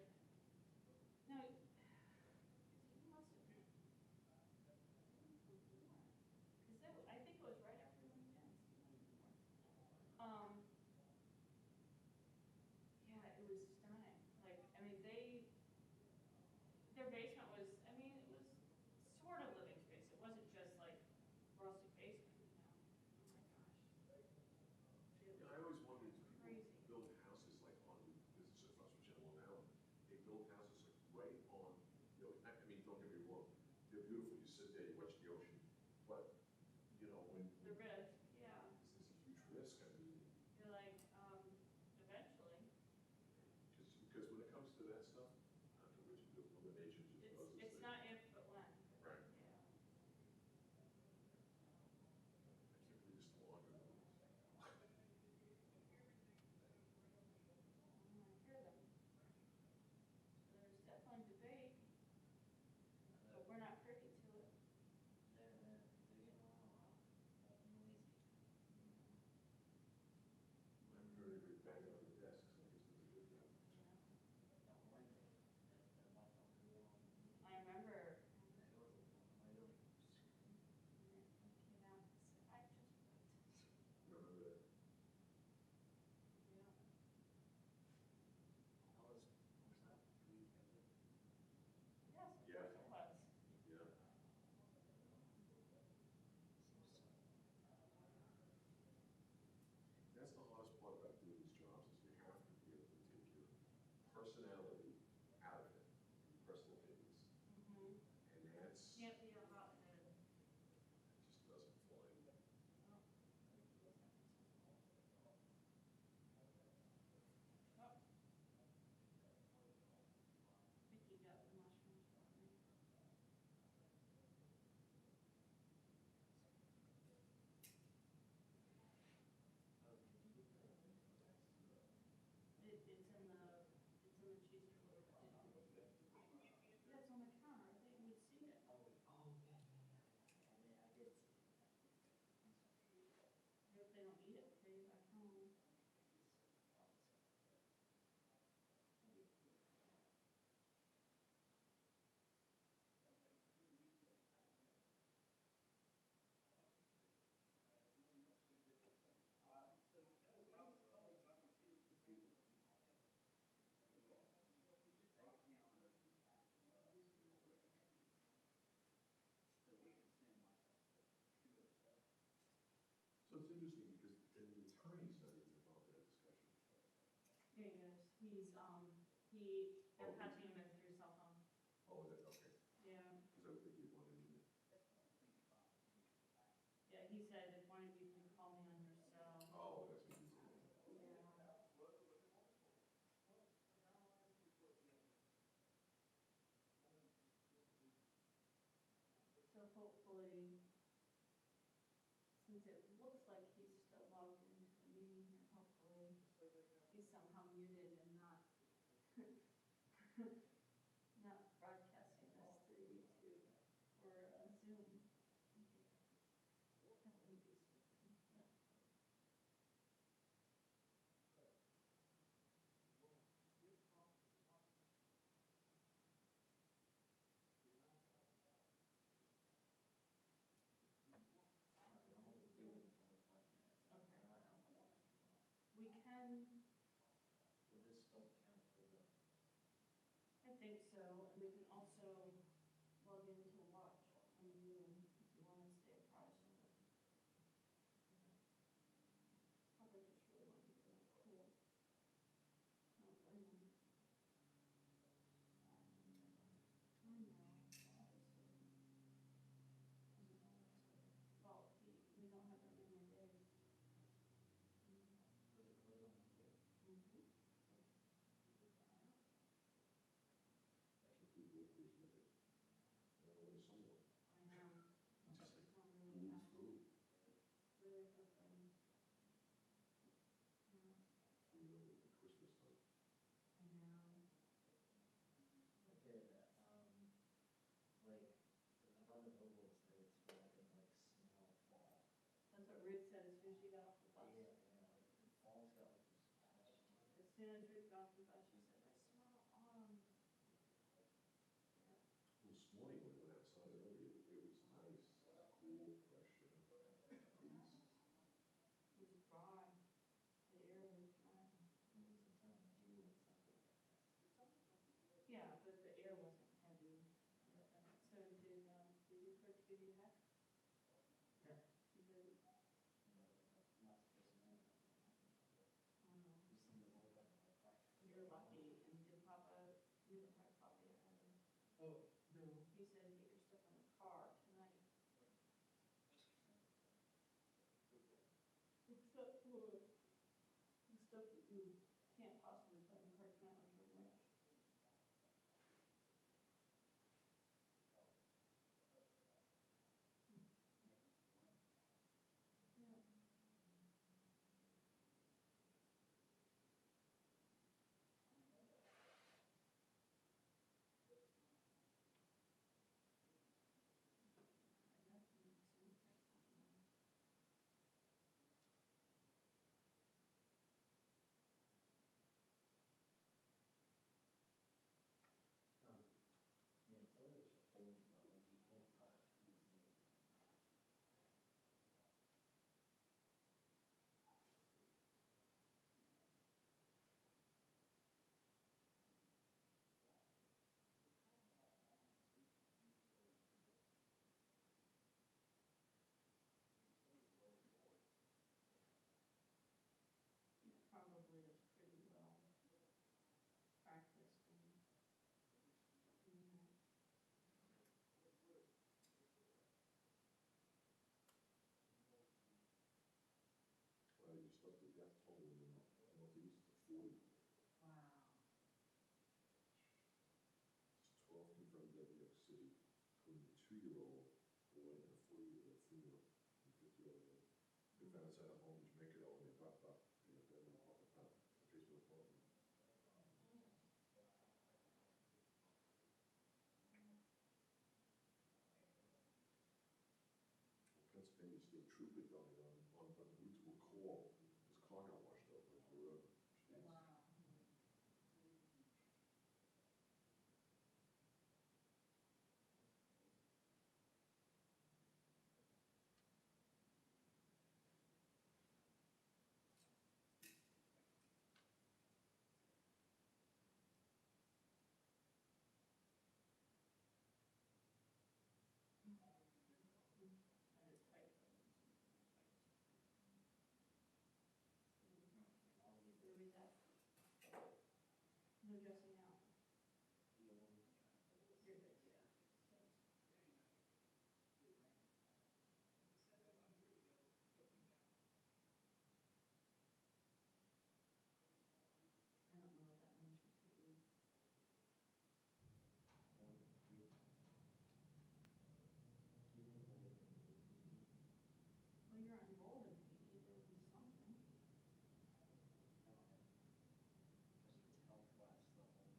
Speaker 7: no, you must have been. Because I think it was right after LinkedIn. Yeah, it was stunning. Like, I mean, their basement was, I mean, it was sort of living space. It wasn't just like rustic basement, you know? Oh my gosh. It
Speaker 9: Yeah,
Speaker 7: was
Speaker 9: I always wondered, do
Speaker 7: crazy.
Speaker 9: people build houses like on, this is just us, which in Long Island, they build houses like right on, you know, I mean, don't get me wrong, they're beautiful, you sit there, you watch the ocean, but, you know, when,
Speaker 7: The risk, yeah.
Speaker 9: this is a huge risk, I mean,
Speaker 7: You're like, eventually,
Speaker 9: because when it comes to that stuff, not to which Mother Nature just does this
Speaker 7: it's
Speaker 9: thing.
Speaker 7: not if, but when.
Speaker 9: Right.
Speaker 7: Yeah.
Speaker 9: I can't believe it's still on.
Speaker 7: I hear them. So there's definitely debate, but we're not privy to it.
Speaker 8: They're getting around, noisy.
Speaker 9: I've heard every banging on the desks, I guess that's a good thing.
Speaker 8: Don't worry, they're not gonna go on.
Speaker 7: I remember
Speaker 8: They were really screaming.
Speaker 7: when it came out, it said, I just wrote.
Speaker 9: Remember that?
Speaker 7: Yeah.
Speaker 8: Was that week, was it?
Speaker 7: Yes, of
Speaker 9: Yeah.
Speaker 7: course it was.
Speaker 9: Yeah. That's the hardest part about doing these jobs, is you have to be able to take your personality out of it, your personal opinions.
Speaker 7: Mm-hmm.
Speaker 9: And that's,
Speaker 7: Can't be a hothead.
Speaker 9: it just doesn't fly.
Speaker 7: Oh. Vicky got the mushrooms for me.
Speaker 8: Oh, did you get that?
Speaker 7: It's in the cheese drawer. Yeah, it's on the counter. I think we'd see it.
Speaker 8: Oh, yeah.
Speaker 7: I did see it. I hope they don't eat it for you back home.
Speaker 9: So it's interesting, because then the attorney's not even involved in that discussion.
Speaker 7: Yeah, he is. I'm patching him in through cell phone.
Speaker 9: Oh, is that, okay,
Speaker 7: Yeah.
Speaker 9: because I would think you'd want to do it.
Speaker 7: Yeah, he said if one of you can call me on your cell.
Speaker 9: Oh, that's what you do.
Speaker 7: Yeah. So hopefully, since it looks like he's still logged into the meeting here, hopefully he's somehow muted and not not broadcasting this through YouTube or Zoom. That wouldn't be stupid. Okay. We can,
Speaker 8: Will this still count for the?
Speaker 7: I think so, and we can also log into watch on Zoom if you want to stay apprised of it. Probably just really want to keep it cool. I don't blame them. I know, obviously. Well, we don't have that many more days.
Speaker 8: Does it close on Monday?
Speaker 7: Mm-hmm.
Speaker 9: So if we work this
Speaker 7: soon as we got off the bus, she said, I smell autumn.
Speaker 9: This morning when I went outside earlier, it was nice, cool, fresh, breeze.
Speaker 7: It was dry, the air was dry. It was a tough dew and stuff. Yeah, but the air wasn't heavy. So did your coach give you a hack?
Speaker 8: Yeah.
Speaker 7: She did. You're lucky, and did Papa, you haven't talked to Papa yet, have you?
Speaker 8: Oh, no.
Speaker 7: He said get your stuff in the car tonight. Except for the stuff that you can't possibly put in the car tonight, like your wrench. Yeah.
Speaker 8: Yeah, tell her it's a whole, like, you can't park.
Speaker 7: He probably is pretty well practiced in doing that.
Speaker 9: Well, you just up the death toll in the northeast to 40.
Speaker 7: Wow.
Speaker 9: It's 12 confirmed dead in New York City, including a 2-year-old boy and a 4-year-old female and 50-year-old man. They found inside a home in Jamaica, only a backpack, dead in the apartment, basement apartment. Pennsylvania State Trooper died on the route to a call. His car got washed up into the river. Jeez.
Speaker 7: Wow. That is tight. You gonna read that? No dressing out. You're good, yeah. I don't know what that means. Well, you're enrolled in PD, there would be something.
Speaker 8: Because it's health class, the whole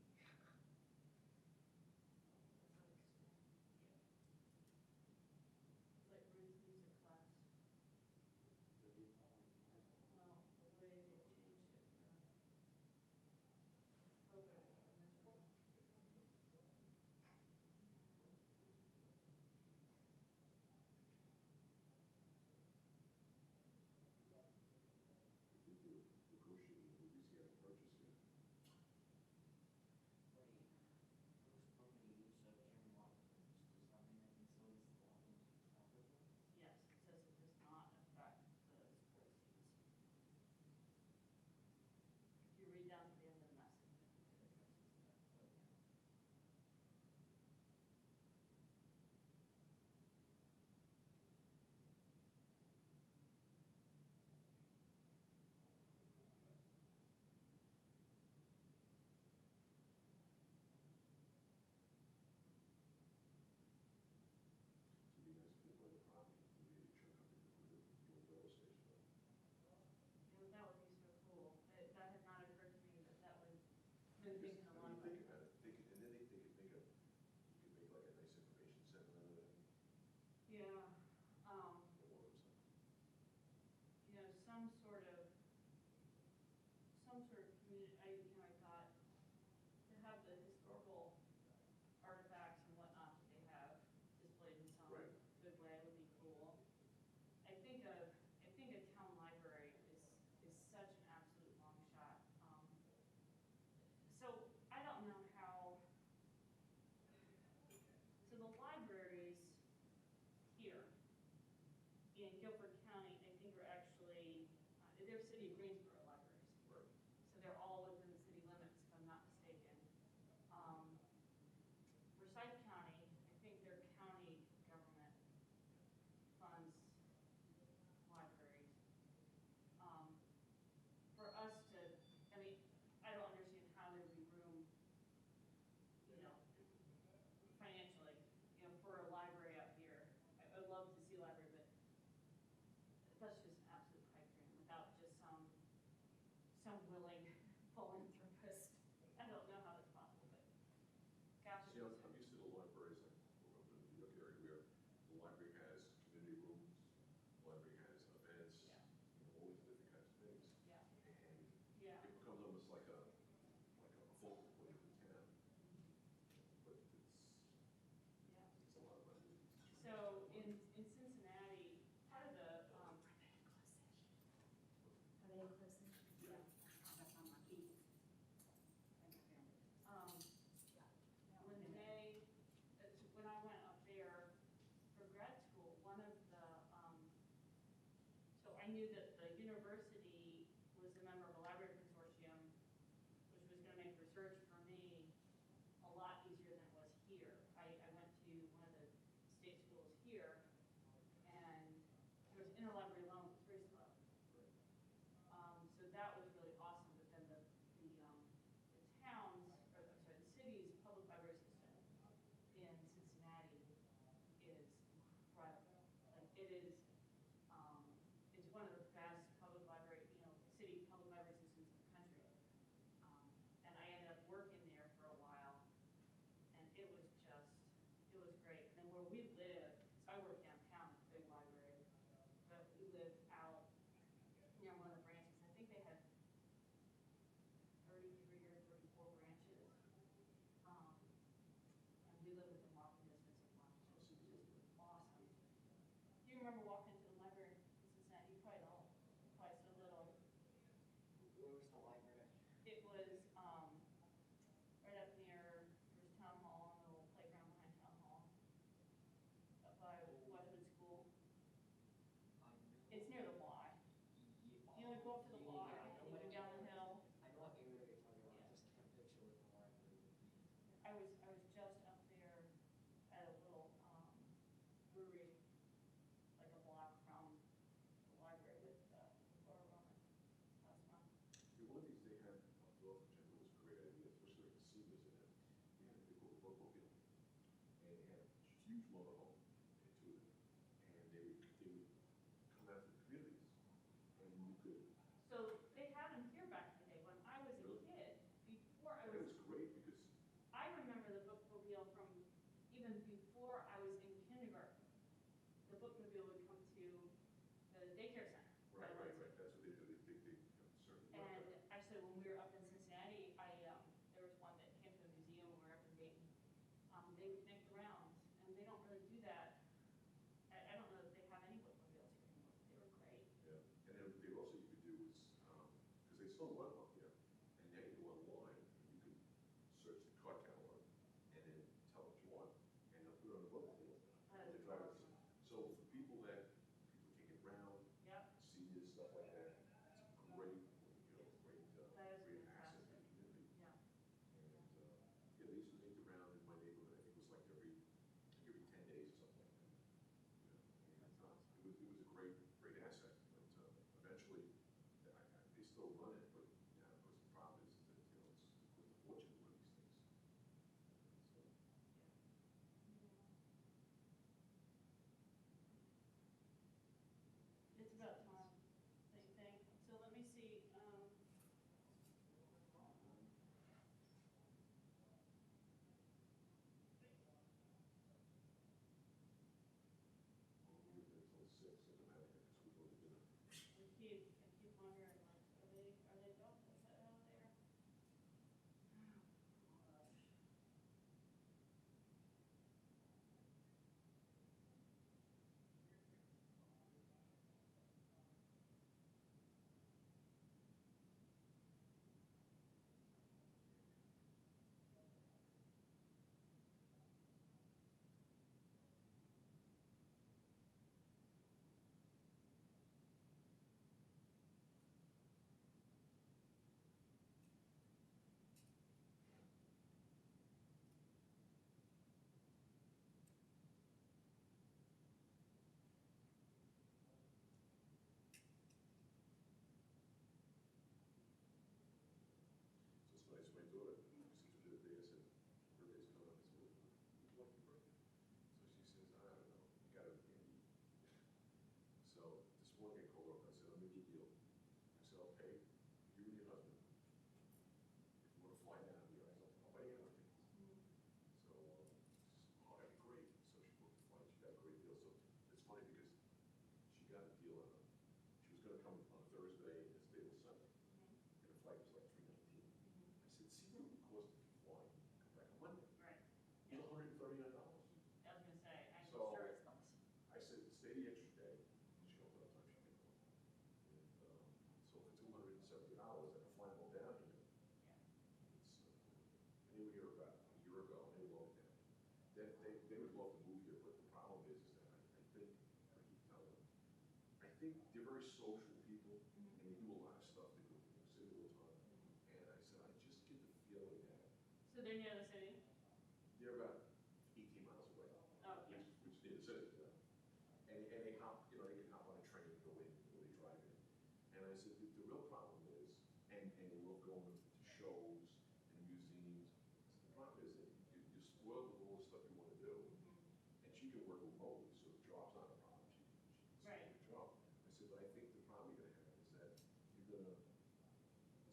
Speaker 7: Guilford County, I think are actually, they're city of Greensboro libraries.
Speaker 9: Right.
Speaker 7: So they're all within the city limits, if I'm not mistaken. Forsyth County, I think their county government funds libraries. For us to, I mean, I don't understand how there would be room, you know, financially, you know, for a library out here. I'd love to see a library, but that's just an absolute pipe dream without just some willing philanthropist. I don't know how that's possible, but gosh.
Speaker 9: See, I'm used to the libraries, like, over in the New York area, where the library has community rooms, the library has events,
Speaker 7: Yeah.
Speaker 9: you know, all these different kinds of things.
Speaker 7: Yeah.
Speaker 9: And
Speaker 7: Yeah.
Speaker 9: it becomes almost like a focal point of the town. But
Speaker 7: Yeah.
Speaker 9: it's a lot of money.
Speaker 7: So in Cincinnati, part of the,
Speaker 10: Are they in closed session? Are they in closed session?
Speaker 7: Yeah.
Speaker 10: That's on my feet.
Speaker 7: when I went up there for grad school, one of the, so I knew that the university was a member of a library consortium, which was gonna make research for me a lot easier than it was here. I went to one of the state schools here, and there was interlibrary loan was very slow. So that was really awesome, but then the towns, or I'm sorry, the city's public library system in Cincinnati is incredible. Like it is, it's one of the best public library, you know, city public library systems in the country. And I ended up working there for a while, and it was great. And then where we lived, so I work downtown at the big library, but we lived out near one of the branches. I think they had 33 or 34 branches. And we lived within walking distance of one, which was just awesome. Do you remember walking to the library in Cincinnati? You probably don't. You're probably so little.
Speaker 8: Where was the library?
Speaker 7: It was right up near, there was town hall and the little playground behind town hall. Up by Whitewood School.
Speaker 8: I know.
Speaker 7: It's near the Y. You know, go up to the Y,
Speaker 8: Yeah, I know
Speaker 7: and
Speaker 8: what
Speaker 7: you go down the hill.
Speaker 8: I know what area you're talking about,
Speaker 7: Yeah.
Speaker 8: I just can't picture what the library would be.
Speaker 7: I was just up there at a little brewery, like a block from the library with Laura Roman last month.
Speaker 9: One of these they had up north, which I thought was a great idea, especially like the seniors in it. They had, they called the bookmobile. And they had a huge motorhome, and two of them. And they would come out to the communities, and you could,
Speaker 7: So they had them here back in the day when I was a kid, before I
Speaker 9: and it
Speaker 7: was,
Speaker 9: was great because
Speaker 7: I remember the bookmobile from even before I was in kindergarten. The bookmobile would come to the daycare center. that I went to.
Speaker 9: That's what they do, they certainly. love
Speaker 7: And
Speaker 9: that.
Speaker 7: actually, when we were up in Cincinnati, there was one that came to the museum when we were up in Dayton. They would make the rounds, and they don't really do that. I don't know that they have any bookmobiles here anymore. They were great.
Speaker 9: Yeah, and then they also you could do is, because they still run up here, and now you go online, and you can search the card catalog, and then tell what you want, and they'll put it on the book.
Speaker 7: That is
Speaker 9: The drivers.
Speaker 7: awesome.
Speaker 9: So for people can't get around,
Speaker 7: Yep.
Speaker 9: seniors, stuff like that, it's a great, great
Speaker 7: That is
Speaker 9: asset to
Speaker 7: fantastic.
Speaker 9: the community.
Speaker 7: Yeah.
Speaker 9: And, yeah, they used to make the round in my neighborhood, I think it was like every 10 days or something like that. You know, and,
Speaker 7: That's awesome.
Speaker 9: it was a great asset, but, eventually, they still run it, but, yeah, of course, the problem is that, it's a fortune to run these things. So,
Speaker 7: It's about time, don't you think? So let me see,
Speaker 9: well, we're here until 6, doesn't matter, because we're going to dinner.
Speaker 7: I keep wondering, like, are they
Speaker 9: okay, you and your husband, if you wanna fly down here, I said, I'll buy you air tickets. So, oh, that'd be great. So she booked the flight, she got a great deal. So it's funny because she got a deal on she was gonna come on Thursday and stay till Sunday. And the flight was like $319. I said, see what it would cost if you fly and come back on Monday?
Speaker 7: Right.
Speaker 9: It's $139.
Speaker 7: I was gonna say, I'm
Speaker 9: So-
Speaker 7: sure it's nice.
Speaker 9: I said, stay the extra day. She don't put up time, she can go. And, so for $270 and a flight all down here, it's, and they were here about a year ago, and they loved it. They would love to move here, but the problem is that I think, I keep telling them, I think they're very social people, and they do a lot of stuff. They go to New York City all the time. And I said, I just get the feeling that
Speaker 7: So they're near the city?
Speaker 9: they're about 18 miles away.
Speaker 7: Oh, yeah.
Speaker 9: Which is near the city, you know. And they hop, they can hop on a train and go in, or they drive in. And I said, the real problem is, and they love going to shows and museums. The problem is that you're spoiled with all the stuff you want to do. And she can work remotely, so the job's not a problem. She can
Speaker 7: Right.
Speaker 9: get a job. I said, but I think the problem you're gonna have is that it's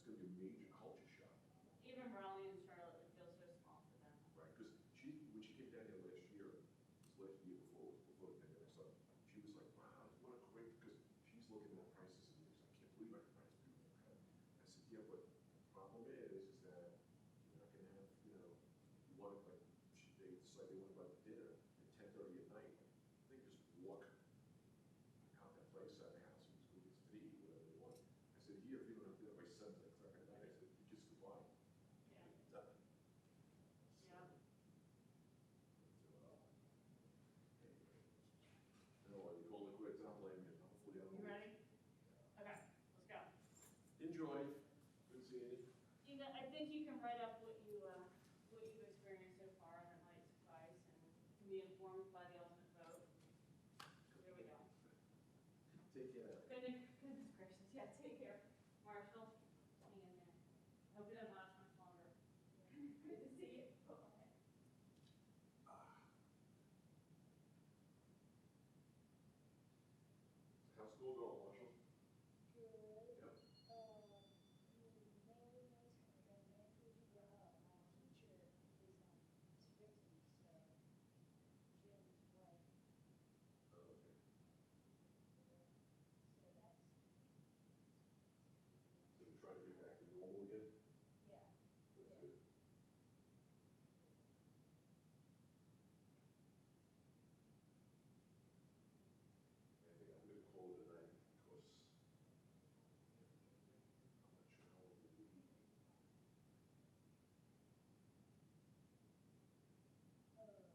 Speaker 9: gonna be a major culture shock.
Speaker 7: Even Raleigh and Charlotte, it feels so small to them.
Speaker 9: Right, because when she came down here last year, before the pandemic started, she was like, wow, what a great, because she's looking at prices and she's like, I can't believe I can price beautiful. I said, yeah, but the problem is that you're not gonna have, you want it like, they decided they want to go out to dinner at 10:30 at night. They just walk out that place out of the house and just go get some to eat, whatever they want. I said, here, if you don't have dinner by 7 o'clock at night, I said, you just goodbye.
Speaker 7: Yeah.
Speaker 9: Done.
Speaker 7: Yeah.
Speaker 9: No, you call it quits, I don't blame you. Hopefully I don't.
Speaker 7: You ready? Okay, let's go.
Speaker 9: Enjoy. Good seeing you.
Speaker 7: You know, I think you can write up what you've experienced so far, and that might suffice, and can be informed by the ultimate vote. There we go.
Speaker 9: Take care.
Speaker 7: Goodness gracious, yeah, take care. Marshall, hang in there. Hope it doesn't last much longer. Good to see you. Bye-bye.
Speaker 9: How's school going, Marshall?
Speaker 10: Good.
Speaker 9: Yep.
Speaker 10: Mainly knows how to run that teacher, my teacher is on strictly, so Jim's way,
Speaker 9: Oh, okay.
Speaker 10: so that's,
Speaker 9: So we're trying to get back to normal again?
Speaker 10: yeah.
Speaker 9: That's good. I think I'm gonna call it a night because I'm not sure how long we'll be.
Speaker 10: My mom's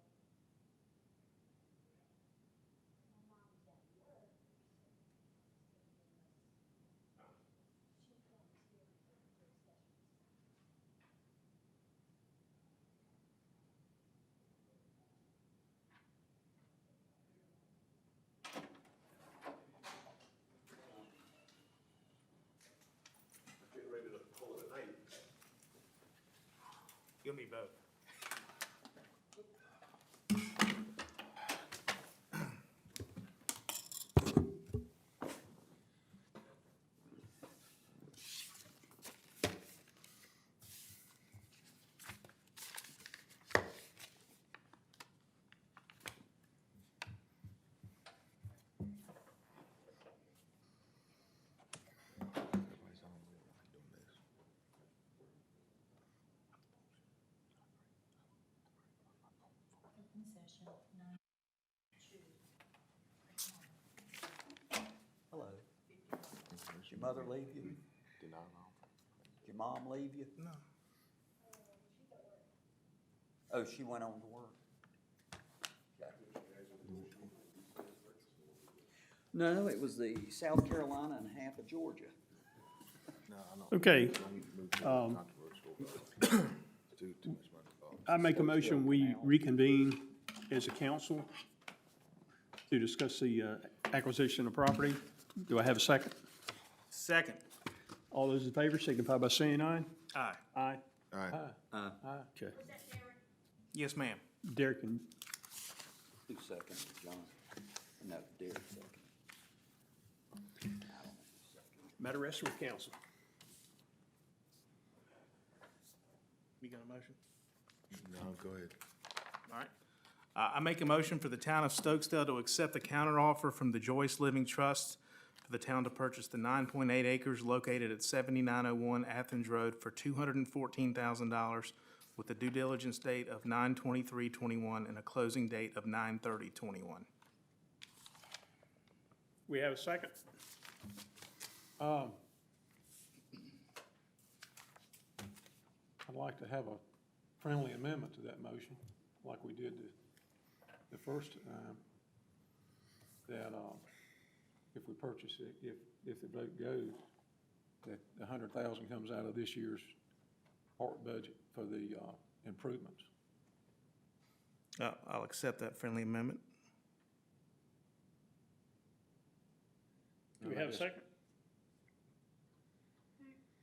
Speaker 10: at work, so
Speaker 9: Ah,
Speaker 10: she comes here for the sessions.
Speaker 9: getting ready to call it a night.
Speaker 3: You'll need both.
Speaker 10: Open session, 9:02.
Speaker 6: Hello. Did your mother leave you? Did your mom leave you?
Speaker 3: No.
Speaker 10: She's at work.
Speaker 6: Oh, she went on to work. Okay. No, it was the South Carolina and half of Georgia.
Speaker 5: Okay, I make a motion, we reconvene as a council to discuss the acquisition of property. Do I have a second?
Speaker 3: Second.
Speaker 5: All those in favor signify by saying aye.
Speaker 3: Aye.
Speaker 5: Aye.
Speaker 4: All right.
Speaker 5: Okay.
Speaker 7: Was that Derek?
Speaker 3: Yes, ma'am.
Speaker 5: Derek and
Speaker 6: Who seconded, John? No, Derek seconded. I don't know who seconded.
Speaker 5: matter rests with council.
Speaker 3: You got a motion?
Speaker 4: No, go ahead.
Speaker 3: All right. I make a motion for the town of Stokesdale to accept the counteroffer from the Joyce Living Trust for the town to purchase the 9.8 acres located at 7901 Athens Road for $214,000 with a due diligence date of 9/23/21 and a closing date of 9/30/21.
Speaker 5: We have a second?
Speaker 1: I'd like to have a friendly amendment to that motion, like we did the first time, that, if we purchase it, if the vote goes, that the 100,000 comes out of this year's park budget for the, improvements.
Speaker 3: I'll accept that friendly amendment.
Speaker 5: Do we have a second?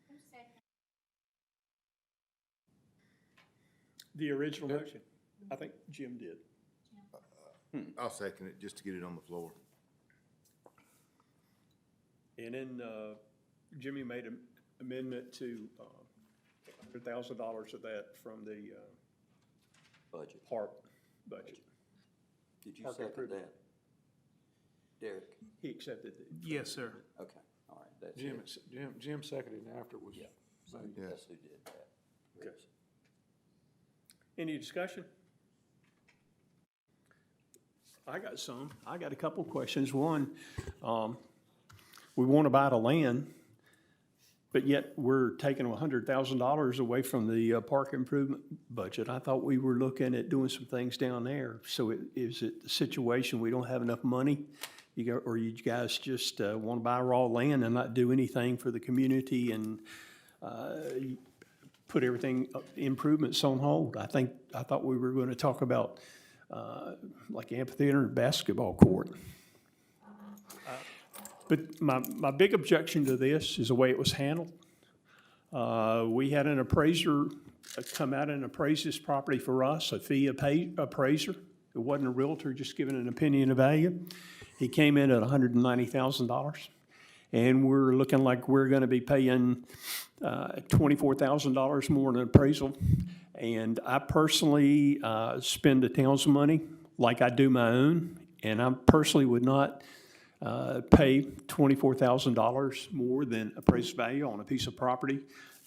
Speaker 10: Who seconded?
Speaker 5: The original motion? I think Jim did.
Speaker 4: I'll second it, just to get it on the floor.
Speaker 5: And then Jimmy made an amendment to $100,000 of that from the
Speaker 6: Budget.
Speaker 5: park budget.
Speaker 6: Did you
Speaker 5: Park
Speaker 6: second
Speaker 5: improvement.
Speaker 6: that? Derek?
Speaker 5: He accepted it.
Speaker 3: Yes, sir.
Speaker 6: Okay, all right, that's it.
Speaker 1: Jim seconded after it was
Speaker 6: Yeah. So
Speaker 1: made.
Speaker 6: that's who did that.
Speaker 5: Okay. Any discussion? I got some. I got a couple questions. One, we want to buy the land, but yet we're taking $100,000 away from the park improvement budget. I thought we were looking at doing some things down there. So is it the situation we don't have enough money? Or you guys just want to buy raw land and not do anything for the community and put everything, improvements on hold? I thought we were going to talk about like amphitheater and basketball court. But my big objection to this is the way it was handled. We had an appraiser come out and appraise this property for us, a fee appraiser. It wasn't a realtor just giving an opinion of value. He came in at $190,000. And we're looking like we're gonna be paying $24,000 more in appraisal. And I personally spend the town's money like I do my own, and I personally would not pay $24,000 more than appraised value on a piece of property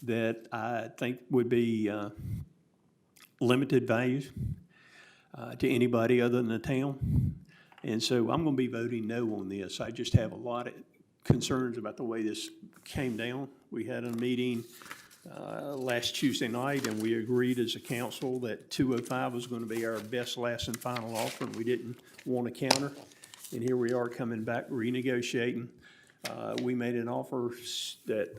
Speaker 5: that I think would be limited value to anybody other than the town. And so I'm gonna be voting no on this. I just have a lot of concerns about the way this came down. We had a meeting last Tuesday night, and we agreed as a council that 205 was going to be our best, last, and final offer, and we didn't want to counter. And here we are coming back, renegotiating. We made an offer that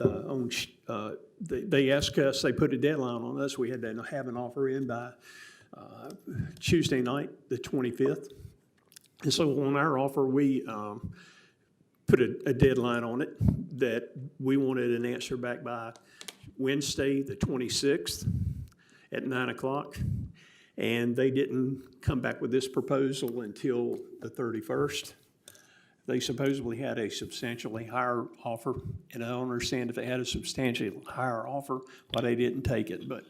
Speaker 5: they asked us, they put a deadline on us. We had to have an offer in by Tuesday night, the 25th. And so on our offer, we put a deadline on it that we wanted an answer back by Wednesday, the 26th at 9 o'clock. And they didn't come back with this proposal until the 31st. They supposedly had a substantially higher offer, and I don't understand if they had a substantially higher offer, why they didn't take it. But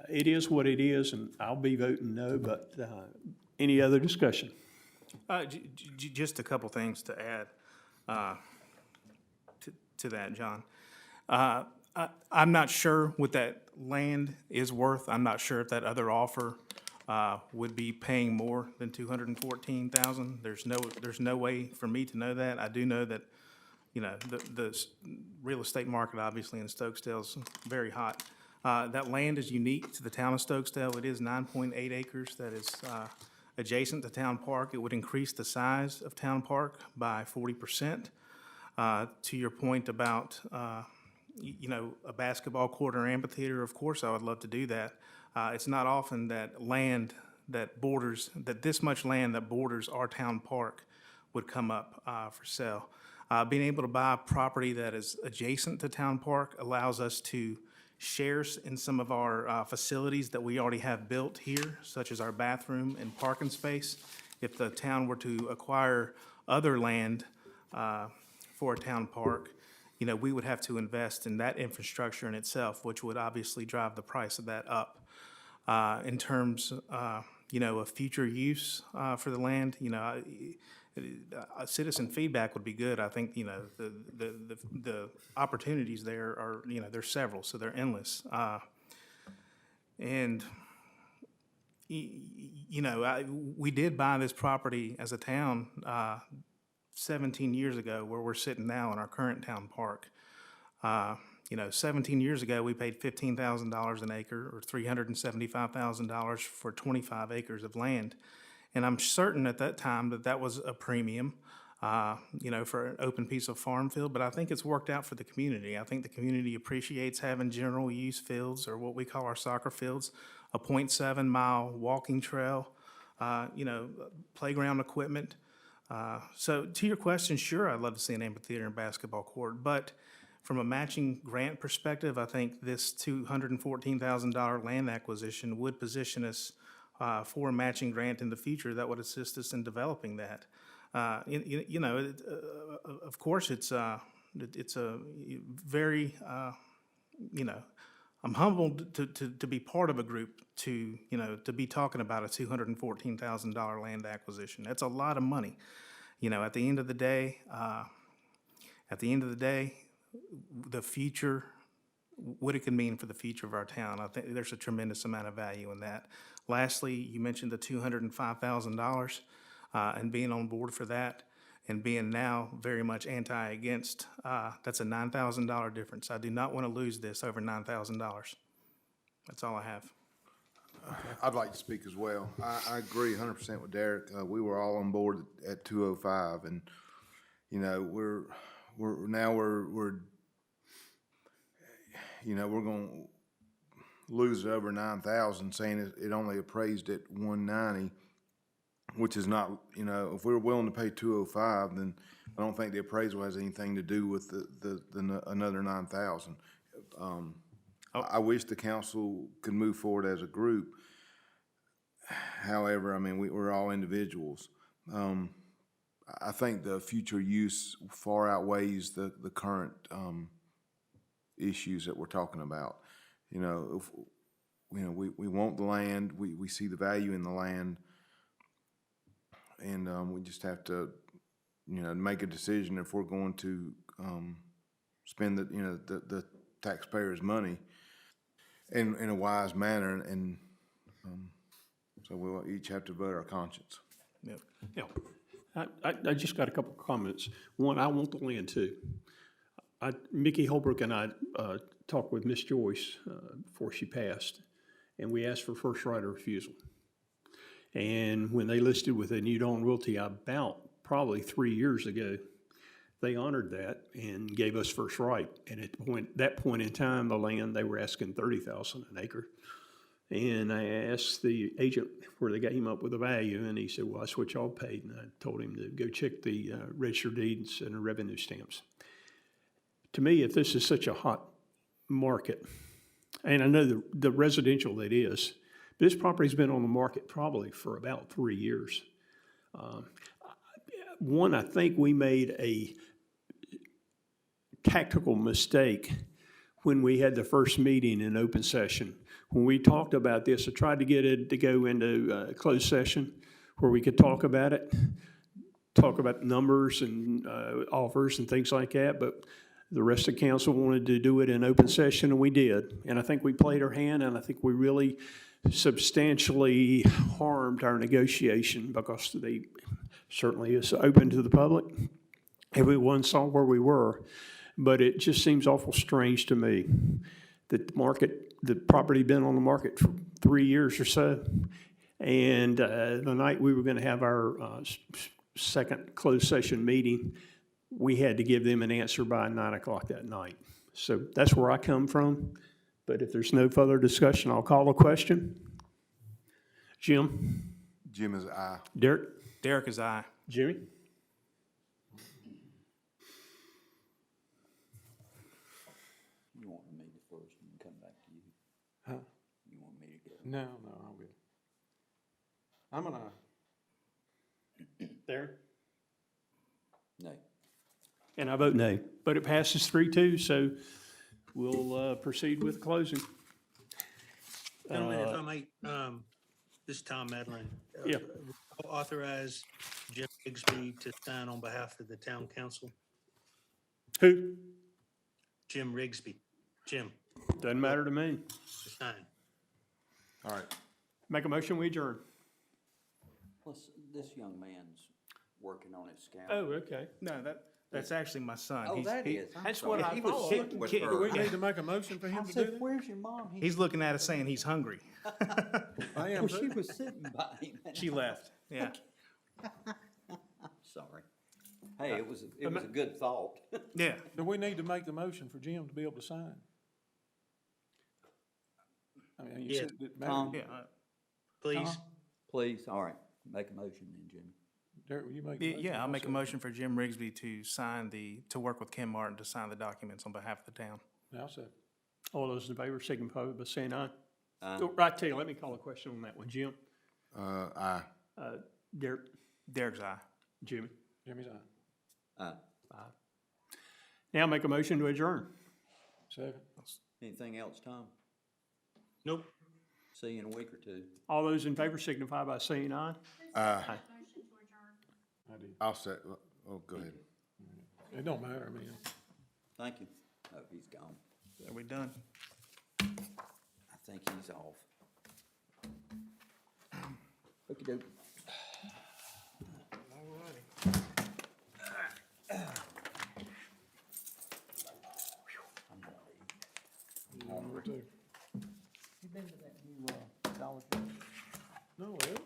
Speaker 5: it is what it is, and I'll be voting no, but any other discussion?
Speaker 3: Just a couple things to add to that, John. I'm not sure what that land is worth. I'm not sure if that other offer would be paying more than $214,000. There's no way for me to know that. I do know that, you know, the real estate market, obviously, in Stokesdale is very hot. That land is unique to the town of Stokesdale. It is 9.8 acres that is adjacent to Town Park. It would increase the size of Town Park by 40%. To your point about, you know, a basketball court or amphitheater, of course I would love to do that. It's not often that land that borders, that this much land that borders our town park would come up for sale. Being able to buy a property that is adjacent to town park allows us to share in some of our facilities that we already have built here, such as our bathroom and parking space. If the town were to acquire other land for a town park, we would have to invest in that infrastructure in itself, which would obviously drive the price of that up. In terms, of future use for the land, citizen feedback would be good. I think, the opportunities there are, there's several, so they're endless. And, we did buy this property as a town 17 years ago, where we're sitting now in our current town park. 17 years ago, we paid $15,000 an acre, or $375,000 for 25 acres of land. And I'm certain at that time that that was a premium, for an open piece of farm field, but I think it's worked out for the community. I think the community appreciates having general use fields, or what we call our soccer fields, a 0.7 mile walking trail, playground equipment. So to your question, sure, I'd love to see an amphitheater and basketball court, but from a matching grant perspective, I think this $214,000 land acquisition would position us for a matching grant in the future that would assist us in developing that. Of course, it's a very, I'm humbled to be part of a group to be talking about a $214,000 land acquisition. That's a lot of money. At the end of the day, the future, what it can mean for the future of our town, I think there's a tremendous amount of value in that. Lastly, you mentioned the $205,000 and being on board for that, and being now very much against. That's a $9,000 difference. I do not want to lose this over $9,000. That's all I have.
Speaker 4: I'd like to speak as well. I agree 100% with Derek. We were all on board at 205, and we're going to lose it over 9,000, saying it only appraised at 190, which is not, if we were willing to pay 205, then I don't think the appraisal has anything to do with the another 9,000. I wish the council could move forward as a group. However, we're all individuals. I think the future use far outweighs the current issues that we're talking about. If we want the land, we see the value in the land, and we just have to make a decision if we're going to spend the taxpayers' money in a wise manner, and so we'll each have to vote our conscience.
Speaker 3: Yep.
Speaker 5: Yeah. I just got a couple of comments. One, I want the land too. Mickey Holbrook and I talked with Miss Joyce before she passed, and we asked for first right of refusal. And when they listed with a New Dawn Realty about probably 3 years ago, they honored that and gave us first right. And at that point in time, the land, they were asking $30,000 an acre. And I asked the agent where they came up with a value, and he said, well, that's what y'all paid. And I told him to go check the register deeds and the revenue stamps. To me, if this is such a hot market, and I know the residential it is, but this property's been on the market probably for about 3 years. One, I think we made a tactical mistake when we had the first meeting in open session. When we talked about this, I tried to get it to go into closed session where we could talk about it, talk about numbers and offers and things like that, but the rest of the council wanted to do it in open session, and we did. And I think we played our hand, and I think we really substantially harmed our negotiation because they certainly is open to the public. Everyone saw where we were, but it just seems awful strange to me that the property been on the market for 3 years or so, and the night we were going to have our second closed session meeting, we had to give them an answer by 9 o'clock that night. So that's where I come from. But if there's no further discussion, I'll call the question. Jim?
Speaker 4: Jim is aye.
Speaker 5: Derek?
Speaker 3: Derek is aye.
Speaker 5: Jimmy?
Speaker 6: You want me to first and come back to you?
Speaker 1: Huh?
Speaker 6: You want me to go?
Speaker 1: No, I'm good. I'm gonna,
Speaker 5: There?
Speaker 6: No.
Speaker 5: And I vote nay, but it passes 3-2, so we'll proceed with closing.
Speaker 2: Gentlemen, if I might, this is Tom Medlin.
Speaker 5: Yeah.
Speaker 2: Authorize Jim Rigsby to sign on behalf of the town council.
Speaker 5: Who?
Speaker 2: Jim Rigsby. Jim,
Speaker 5: Doesn't matter to me.
Speaker 2: to sign.
Speaker 4: All right.
Speaker 5: Make a motion, we adjourn.
Speaker 6: Plus, this young man's working on his scout.
Speaker 5: Oh, okay.
Speaker 3: No, that's actually my son.
Speaker 6: Oh,
Speaker 3: He's-
Speaker 6: that
Speaker 3: he-
Speaker 6: is. I'm
Speaker 3: That's
Speaker 6: sorry.
Speaker 3: what I
Speaker 6: He was
Speaker 3: thought.
Speaker 6: sitting with
Speaker 3: Kid-
Speaker 6: her.
Speaker 1: Do we need to make a motion for him
Speaker 6: I
Speaker 1: to do
Speaker 6: said,
Speaker 1: that?
Speaker 6: where's your mom?
Speaker 3: He's looking at us saying he's hungry.
Speaker 1: I am
Speaker 6: Well, she
Speaker 1: too.
Speaker 6: was sitting by him.
Speaker 3: She left, yeah.
Speaker 6: Sorry. Hey, it was a good thought.
Speaker 3: Yeah.
Speaker 1: Do we need to make the motion for Jim to be able to sign? I mean, you
Speaker 2: Yeah.
Speaker 1: said it
Speaker 6: Tom?
Speaker 1: mattered.
Speaker 3: Yeah,
Speaker 2: Please.
Speaker 1: Tom?
Speaker 6: Please, all right, make a motion then, Jimmy.
Speaker 1: Derek, will you make the motion?
Speaker 3: yeah, I'll make a
Speaker 1: second.
Speaker 3: motion for Jim Rigsby to sign to work with Ken Martin to sign the documents on behalf of the town.
Speaker 1: I'll second.
Speaker 5: All those in favor signify by saying aye.
Speaker 6: Aye.
Speaker 5: Oh, right, tell you, let me call a question on that one. Jim?
Speaker 4: Aye.
Speaker 5: Derek?
Speaker 3: Derek's eye.
Speaker 5: Jimmy?
Speaker 1: Jimmy's aye.
Speaker 5: Now make a motion to adjourn.
Speaker 1: Second.
Speaker 6: Anything else, Tom?
Speaker 2: Nope.
Speaker 6: See you in a week or two.
Speaker 5: All those in favor signify by saying aye.
Speaker 7: Motion to adjourn.
Speaker 1: I did.
Speaker 4: I'll say, oh, go ahead.
Speaker 1: It don't matter, I mean.
Speaker 6: Thank you. Oh, he's gone.
Speaker 3: Are we done?
Speaker 6: I think he's off. Okey-doke. I'm hungry.
Speaker 1: Too.
Speaker 6: You been to that new, college?
Speaker 1: No, well,